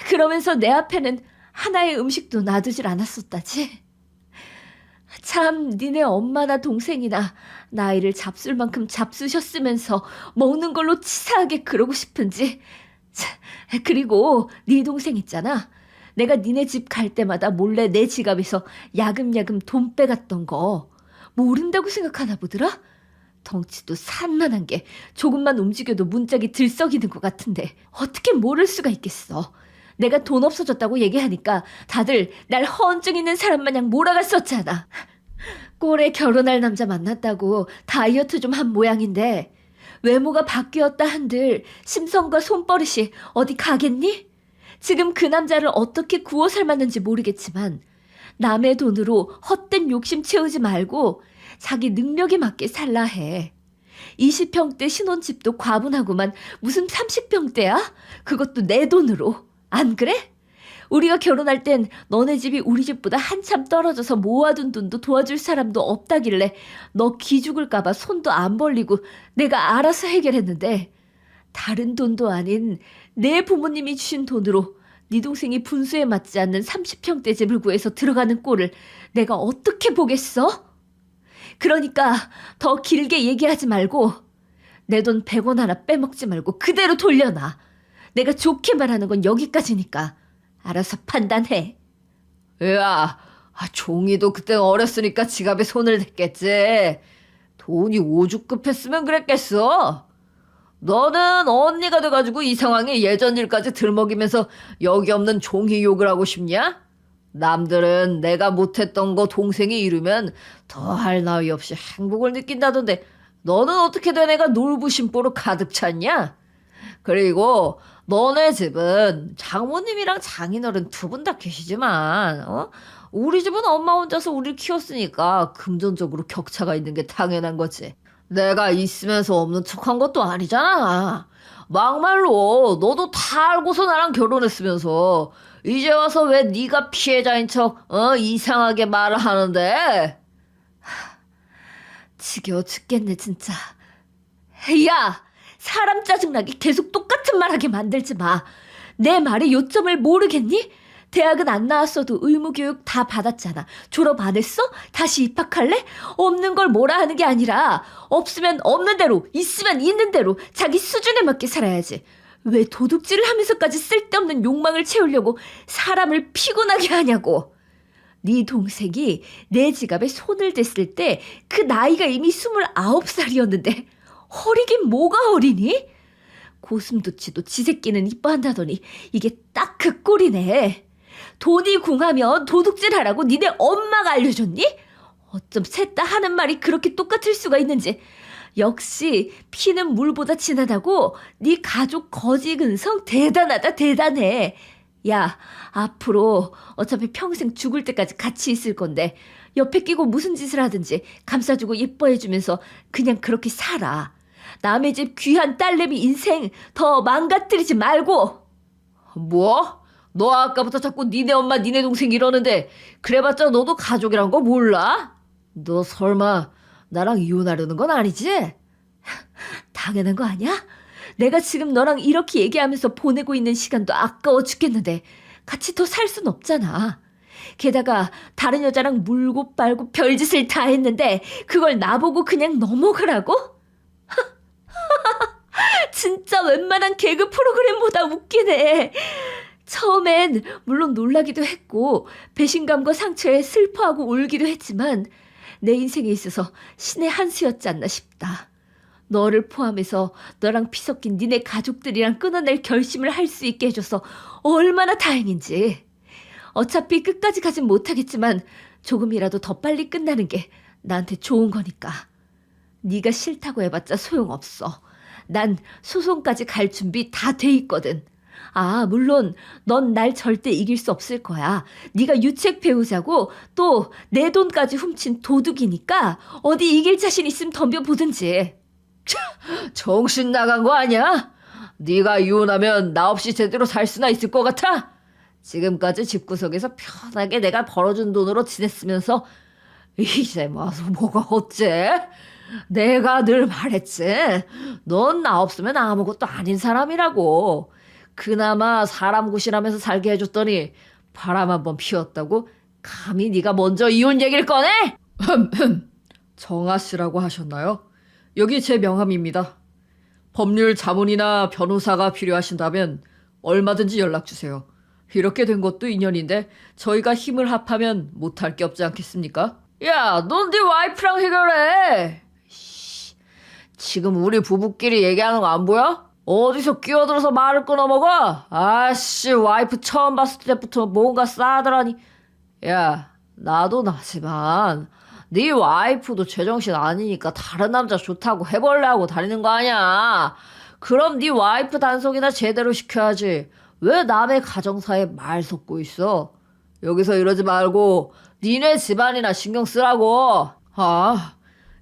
그러면서 내 앞에는 하나의 음식도 놔두질 않았었다지. 참 니네 엄마나 동생이나 나이를 잡술 만큼 잡수셨으면서 먹는 걸로 치사하게 그러고 싶은지. 그리고 네 동생 있잖아. 내가 니네 집 갈 때마다 몰래 내 지갑에서 야금야금 돈 빼갔던 거. 모른다고 생각하나 보더라? 덩치도 산만한 게 조금만 움직여도 문짝이 들썩이는 것 같은데 어떻게 모를 수가 있겠어. 내가 돈 없어졌다고 얘기하니까 다들 날 허언증 있는 사람 마냥 몰아갔었잖아. 꼴에 결혼할 남자 만났다고 다이어트 좀 한 모양인데 외모가 바뀌었다 한들 심성과 손버릇이 어디 가겠니? 지금 그 남자를 어떻게 구워 삶았는지 모르겠지만 남의 돈으로 헛된 욕심 채우지 말고 자기 능력에 맞게 살라 해. 20평대 신혼집도 과분하구만 무슨 30평대야? 그것도 내 돈으로. 안 그래? 우리가 결혼할 땐 너네 집이 우리 집보다 한참 떨어져서 모아둔 돈도 도와줄 사람도 없다길래 너 기죽을까봐 손도 안 벌리고 내가 알아서 해결했는데 다른 돈도 아닌 내 부모님이 주신 돈으로 네 동생이 분수에 맞지 않는 30평대 집을 구해서 들어가는 꼴을 내가 어떻게 보겠어? 그러니까 더 길게 얘기하지 말고 내 돈 100원 하나 빼먹지 말고 그대로 돌려놔. 내가 좋게 말하는 건 여기까지니까 알아서 판단해. 야, 종이도 그때 어렸으니까 지갑에 손을 댔겠지. 돈이 오죽급했으면 그랬겠어. 너는 언니가 돼가지고 이 상황에 예전 일까지 들먹이면서 여기 없는 종이 욕을 하고 싶냐? 남들은 내가 못했던 거 동생이 이루면 더할 나위 없이 행복을 느낀다던데 너는 어떻게 된 애가 놀부심보로 가득 찼냐? 그리고 너네 집은 장모님이랑 장인어른 두 분 다 계시지만 우리 집은 엄마 혼자서 우리를 키웠으니까 금전적으로 격차가 있는 게 당연한 거지. 내가 있으면서 없는 척한 것도 아니잖아. 막말로 너도 다 알고서 나랑 결혼했으면서 이제 와서 왜 네가 피해자인 척 이상하게 말을 하는데? 지겨워 죽겠네 진짜. 야! 사람 짜증나게 계속 똑같은 말하게 만들지 마. 내 말의 요점을 모르겠니? 대학은 안 나왔어도 의무교육 다 받았잖아. 졸업 안 했어? 다시 입학할래? 없는 걸 뭐라 하는 게 아니라 없으면 없는 대로, 있으면 있는 대로 자기 수준에 맞게 살아야지. 왜 도둑질을 하면서까지 쓸데없는 욕망을 채우려고 사람을 피곤하게 하냐고. 네 동생이 내 지갑에 손을 댔을 때 그 나이가 이미 29살이었는데 어리긴 뭐가 어리니? 고슴도치도 지 새끼는 이뻐한다더니 이게 딱 그 꼴이네. 돈이 궁하면 도둑질하라고 니네 엄마가 알려줬니? 어쩜 셋 다 하는 말이 그렇게 똑같을 수가 있는지. 역시 피는 물보다 진하다고. 네 가족 거지 근성 대단하다 대단해. 야, 앞으로 어차피 평생 죽을 때까지 같이 있을 건데 옆에 끼고 무슨 짓을 하든지 감싸주고 예뻐해주면서 그냥 그렇게 살아. 남의 집 귀한 딸내미 인생 더 망가뜨리지 말고. 뭐? 너 아까부터 자꾸 니네 엄마 니네 동생 이러는데 그래봤자 너도 가족이란 거 몰라? 너 설마 나랑 이혼하려는 건 아니지? 당연한 거 아니야? 내가 지금 너랑 이렇게 얘기하면서 보내고 있는 시간도 아까워 죽겠는데 같이 더 살 순 없잖아. 게다가 다른 여자랑 물고 빨고 별짓을 다 했는데 그걸 나보고 그냥 넘어가라고? 진짜 웬만한 개그 프로그램보다 웃기네. 처음엔 물론 놀라기도 했고 배신감과 상처에 슬퍼하고 울기도 했지만 내 인생에 있어서 신의 한 수였지 않나 싶다. 너를 포함해서 너랑 피 섞인 니네 가족들이랑 끊어낼 결심을 할 수 있게 해줘서 얼마나 다행인지. 어차피 끝까지 가진 못하겠지만 조금이라도 더 빨리 끝나는 게 나한테 좋은 거니까. 네가 싫다고 해봤자 소용없어. 난 소송까지 갈 준비 다 돼 있거든. 아, 물론 넌 날 절대 이길 수 없을 거야. 네가 유책 배우자고 또 내 돈까지 훔친 도둑이니까 어디 이길 자신 있으면 덤벼보든지. 정신 나간 거 아니야? 네가 이혼하면 나 없이 제대로 살 수나 있을 것 같아? 지금까지 집구석에서 편하게 내가 벌어준 돈으로 지냈으면서 이제 와서 뭐가 어째? 내가 늘 말했지. 넌 나 없으면 아무것도 아닌 사람이라고. 그나마 사람 구실하면서 살게 해줬더니 바람 한번 피웠다고 감히 네가 먼저 이혼 얘기를 꺼내? 정아 씨라고 하셨나요? 여기 제 명함입니다. 법률 자문이나 변호사가 필요하신다면 얼마든지 연락 주세요. 이렇게 된 것도 인연인데 저희가 힘을 합하면 못할 게 없지 않겠습니까? 야, 넌 네 와이프랑 해결해. 씨, 지금 우리 부부끼리 얘기하는 거 안 보여? 어디서 끼어들어서 말을 끊어먹어? 아씨, 와이프 처음 봤을 때부터 뭔가 싸더라니. 야, 나도 나지만 네 와이프도 제정신 아니니까 다른 남자 좋다고 해볼래 하고 다니는 거 아니야. 그럼 네 와이프 단속이나 제대로 시켜야지. 왜 남의 가정사에 말 섞고 있어? 여기서 이러지 말고 니네 집안이나 신경 쓰라고. 아,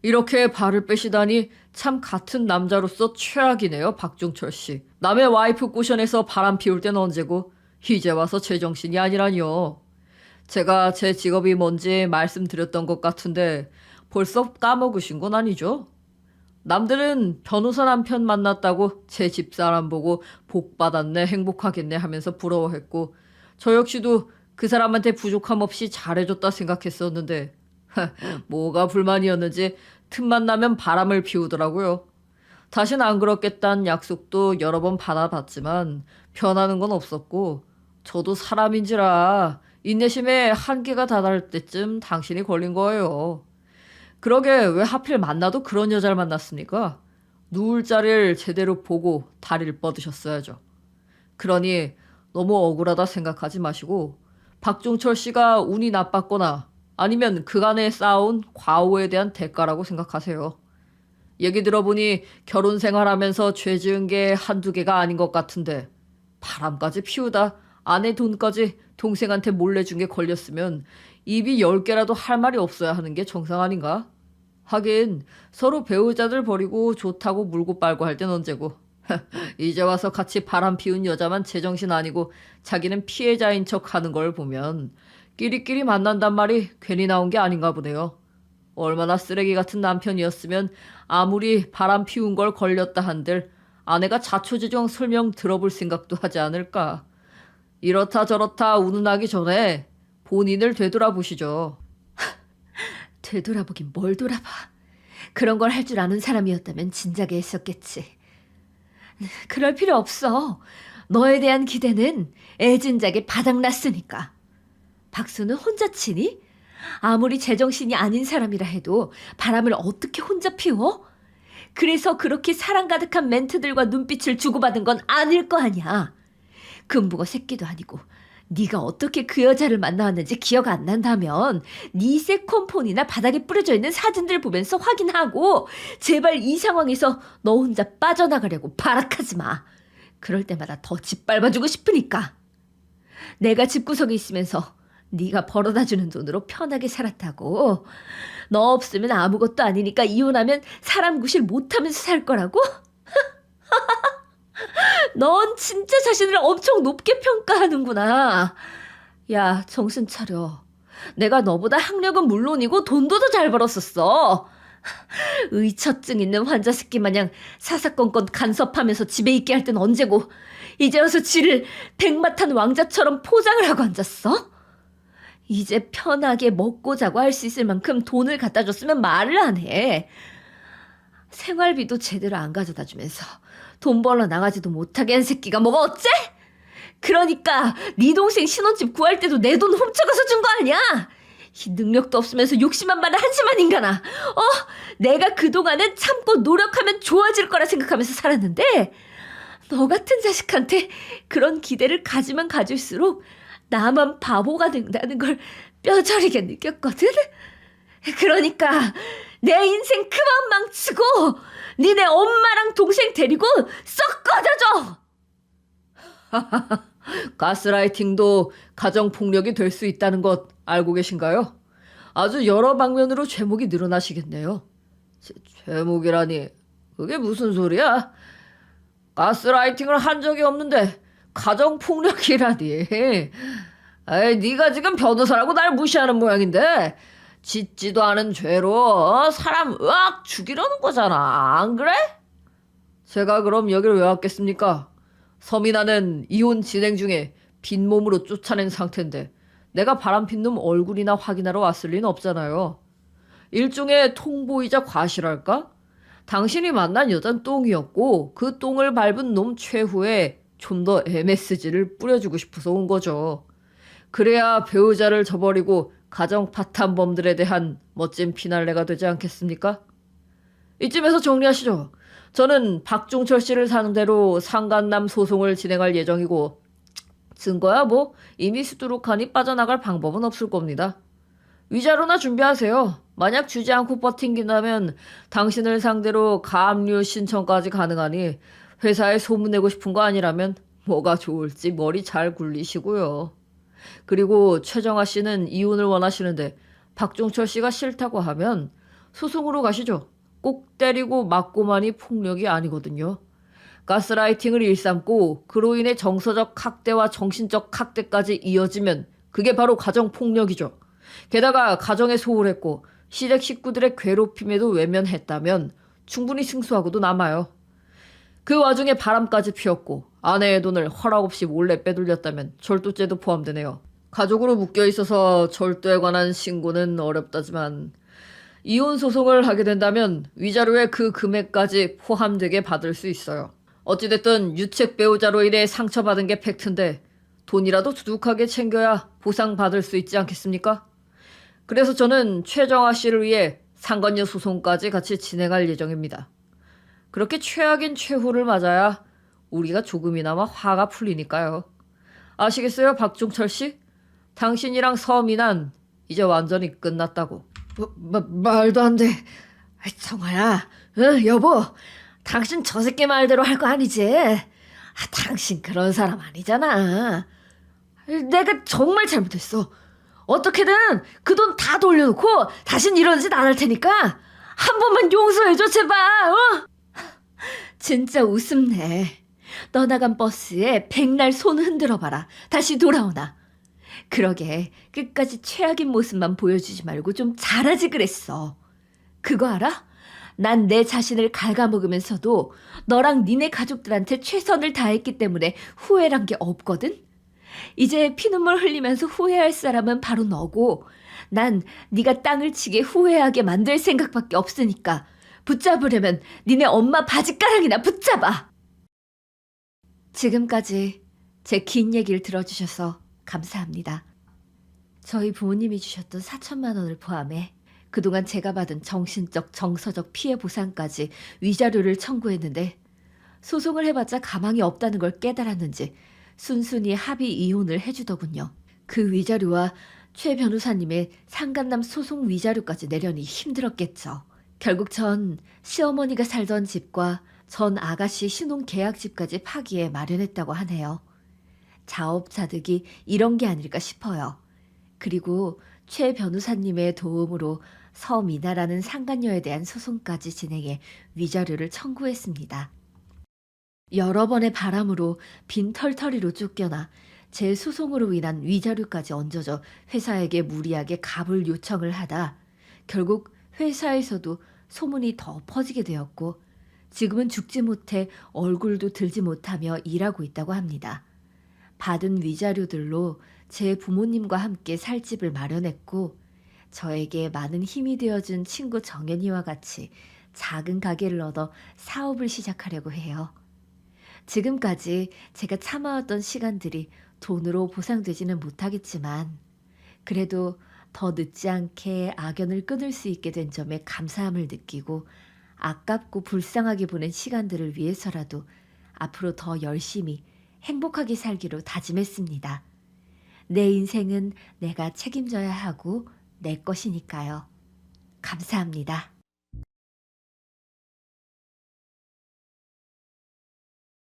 이렇게 발을 빼시다니 참 같은 남자로서 최악이네요, 박종철 씨. 남의 와이프 꼬셔내서 바람 피울 땐 언제고 이제 와서 제정신이 아니라니요. 제가 제 직업이 뭔지 말씀드렸던 것 같은데 벌써 까먹으신 건 아니죠? 남들은 변호사 남편 만났다고 제 집사람 보고 복 받았네, 행복하겠네 하면서 부러워했고 저 역시도 그 사람한테 부족함 없이 잘해줬다 생각했었는데 뭐가 불만이었는지 틈만 나면 바람을 피우더라고요. 다신 안 그렇겠다는 약속도 여러 번 받아봤지만 변하는 건 없었고 저도 사람인지라 인내심에 한계가 다다를 때쯤 당신이 걸린 거예요. 그러게 왜 하필 만나도 그런 여자를 만났습니까? 누울 자리를 제대로 보고 다리를 뻗으셨어야죠. 그러니 너무 억울하다 생각하지 마시고 박종철 씨가 운이 나빴거나 아니면 그간에 쌓아온 과오에 대한 대가라고 생각하세요. 얘기 들어보니 결혼 생활하면서 죄 지은 게 한두 개가 아닌 것 같은데 바람까지 피우다 아내 돈까지 동생한테 몰래 준 게 걸렸으면 입이 10개라도 할 말이 없어야 하는 게 정상 아닌가? 하긴 서로 배우자들 버리고 좋다고 물고 빨고 할 땐 언제고. 이제 와서 같이 바람 피운 여자만 제정신 아니고 자기는 피해자인 척 하는 걸 보면 끼리끼리 만난단 말이 괜히 나온 게 아닌가 보네요. 얼마나 쓰레기 같은 남편이었으면 아무리 바람 피운 걸 걸렸다 한들 아내가 자초지종 설명 들어볼 생각도 하지 않을까. 이렇다 저렇다 운운하기 전에 본인을 되돌아보시죠. 되돌아보긴 뭘 돌아봐. 그런 걸 할 줄 아는 사람이었다면 진작에 했었겠지. 그럴 필요 없어. 너에 대한 기대는 애진작에 바닥났으니까. 박수는 혼자 치니? 아무리 제정신이 아닌 사람이라 해도 바람을 어떻게 혼자 피워? 그래서 그렇게 사랑 가득한 멘트들과 눈빛을 주고받은 건 아닐 거 아니야. 금붕어 새끼도 아니고 네가 어떻게 그 여자를 만나왔는지 기억 안 난다면 네 세컨폰이나 바닥에 뿌려져 있는 사진들 보면서 확인하고 제발 이 상황에서 너 혼자 빠져나가려고 발악하지 마. 그럴 때마다 더 짓밟아주고 싶으니까. 내가 집구석에 있으면서 네가 벌어다주는 돈으로 편하게 살았다고. 너 없으면 아무것도 아니니까 이혼하면 사람 구실 못하면서 살 거라고? 넌 진짜 자신을 엄청 높게 평가하는구나. 야, 정신 차려. 내가 너보다 학력은 물론이고 돈도 더 잘 벌었었어. 의처증 있는 환자 새끼 마냥 사사건건 간섭하면서 집에 있게 할 땐 언제고 이제 와서 지를 백마탄 왕자처럼 포장을 하고 앉았어? 이제 편하게 먹고 자고 할 수 있을 만큼 돈을 갖다 줬으면 말을 안 해. 생활비도 제대로 안 가져다 주면서 돈 벌러 나가지도 못하게 한 새끼가 뭐가 어째? 그러니까 네 동생 신혼집 구할 때도 내 돈 훔쳐가서 준 거 아니야? 이 능력도 없으면서 욕심만 많은 한심한 인간아. 내가 그동안은 참고 노력하면 좋아질 거라 생각하면서 살았는데 너 같은 자식한테 그런 기대를 가지면 가질수록 나만 바보가 된다는 걸 뼈저리게 느꼈거든? 그러니까 내 인생 그만 망치고 니네 엄마랑 동생 데리고 썩 꺼져줘! 가스라이팅도 가정폭력이 될 수 있다는 것 알고 계신가요? 아주 여러 방면으로 죄목이 늘어나시겠네요. 죄목이라니 그게 무슨 소리야? 가스라이팅을 한 적이 없는데 가정폭력이라니. 아이, 네가 지금 변호사라고 날 무시하는 모양인데 짓지도 않은 죄로 사람 으악 죽이려는 거잖아. 안 그래? 제가 그럼 여기를 왜 왔겠습니까? 서민아는 이혼 진행 중에 빈몸으로 쫓아낸 상태인데 내가 바람핀 놈 얼굴이나 확인하러 왔을 리는 없잖아요. 일종의 통보이자 과실할까? 당신이 만난 여잔 똥이었고 그 똥을 밟은 놈 최후에 좀 더 MSG를 뿌려주고 싶어서 온 거죠. 그래야 배우자를 저버리고 가정 파탄범들에 대한 멋진 피날레가 되지 않겠습니까? 이쯤에서 정리하시죠. 저는 박종철 씨를 상대로 상간남 소송을 진행할 예정이고 증거야 뭐 이미 수두룩하니 빠져나갈 방법은 없을 겁니다. 위자료나 준비하세요. 만약 주지 않고 버틴다면 당신을 상대로 가압류 신청까지 가능하니 회사에 소문내고 싶은 거 아니라면 뭐가 좋을지 머리 잘 굴리시고요. 그리고 최정아 씨는 이혼을 원하시는데 박종철 씨가 싫다고 하면 소송으로 가시죠. 꼭 때리고 맞고만이 폭력이 아니거든요. 가스라이팅을 일삼고 그로 인해 정서적 학대와 정신적 학대까지 이어지면 그게 바로 가정폭력이죠. 게다가 가정에 소홀했고 시댁 식구들의 괴롭힘에도 외면했다면 충분히 승소하고도 남아요. 그 와중에 바람까지 피웠고 아내의 돈을 허락 없이 몰래 빼돌렸다면 절도죄도 포함되네요. 가족으로 묶여있어서 절도에 관한 신고는 어렵다지만 이혼 소송을 하게 된다면 위자료에 그 금액까지 포함되게 받을 수 있어요. 어찌됐든 유책 배우자로 인해 상처받은 게 팩트인데 돈이라도 두둑하게 챙겨야 보상받을 수 있지 않겠습니까? 그래서 저는 최정아 씨를 위해 상간녀 소송까지 같이 진행할 예정입니다. 그렇게 최악인 최후를 맞아야 우리가 조금이나마 화가 풀리니까요. 아시겠어요, 박종철 씨? 당신이랑 서민한 이제 완전히 끝났다고. 말도 안 돼. 정아야, 여보, 당신 저 새끼 말대로 할 거 아니지? 당신 그런 사람 아니잖아. 내가 정말 잘못했어. 어떻게든 그 돈 다 돌려놓고 다신 이런 짓 안 할 테니까 한 번만 용서해줘, 제발. 진짜 웃음내. 떠나간 버스에 백날 손 흔들어봐라. 다시 돌아오나. 그러게 끝까지 최악인 모습만 보여주지 말고 좀 잘하지 그랬어. 그거 알아? 난 내 자신을 갉아먹으면서도 너랑 니네 가족들한테 최선을 다했기 때문에 후회란 게 없거든? 이제 피눈물 흘리면서 후회할 사람은 바로 너고 난 네가 땅을 치게 후회하게 만들 생각밖에 없으니까 붙잡으려면 니네 엄마 바지가랑이나 붙잡아. 지금까지 제 긴 얘기를 들어주셔서 감사합니다. 저희 부모님이 주셨던 4천만 원을 포함해 그동안 제가 받은 정신적, 정서적 피해 보상까지 위자료를 청구했는데 소송을 해봤자 가망이 없다는 걸 깨달았는지 순순히 합의 이혼을 해주더군요. 그 위자료와 최 변호사님의 상간남 소송 위자료까지 내려니 힘들었겠죠. 결국 전 시어머니가 살던 집과 전 아가씨 신혼 계약집까지 파기에 마련했다고 하네요. 자업자득이 이런 게 아닐까 싶어요. 그리고 최 변호사님의 도움으로 서미나라는 상간녀에 대한 소송까지 진행해 위자료를 청구했습니다. 여러 번의 바람으로 빈 털터리로 쫓겨나 제 소송으로 인한 위자료까지 얹어져 회사에게 무리하게 갑을 요청을 하다 결국 회사에서도 소문이 더 퍼지게 되었고 지금은 죽지 못해 얼굴도 들지 못하며 일하고 있다고 합니다. 받은 위자료들로 제 부모님과 함께 살 집을 마련했고 저에게 많은 힘이 되어준 친구 정연이와 같이 작은 가게를 얻어 사업을 시작하려고 해요. 지금까지 제가 참아왔던 시간들이 돈으로 보상되지는 못하겠지만 그래도 더 늦지 않게 악연을 끊을 수 있게 된 점에 감사함을 느끼고 아깝고 불쌍하게 보낸 시간들을 위해서라도 앞으로 더 열심히 행복하게 살기로 다짐했습니다. 내 인생은 내가 책임져야 하고 내 것이니까요. 감사합니다.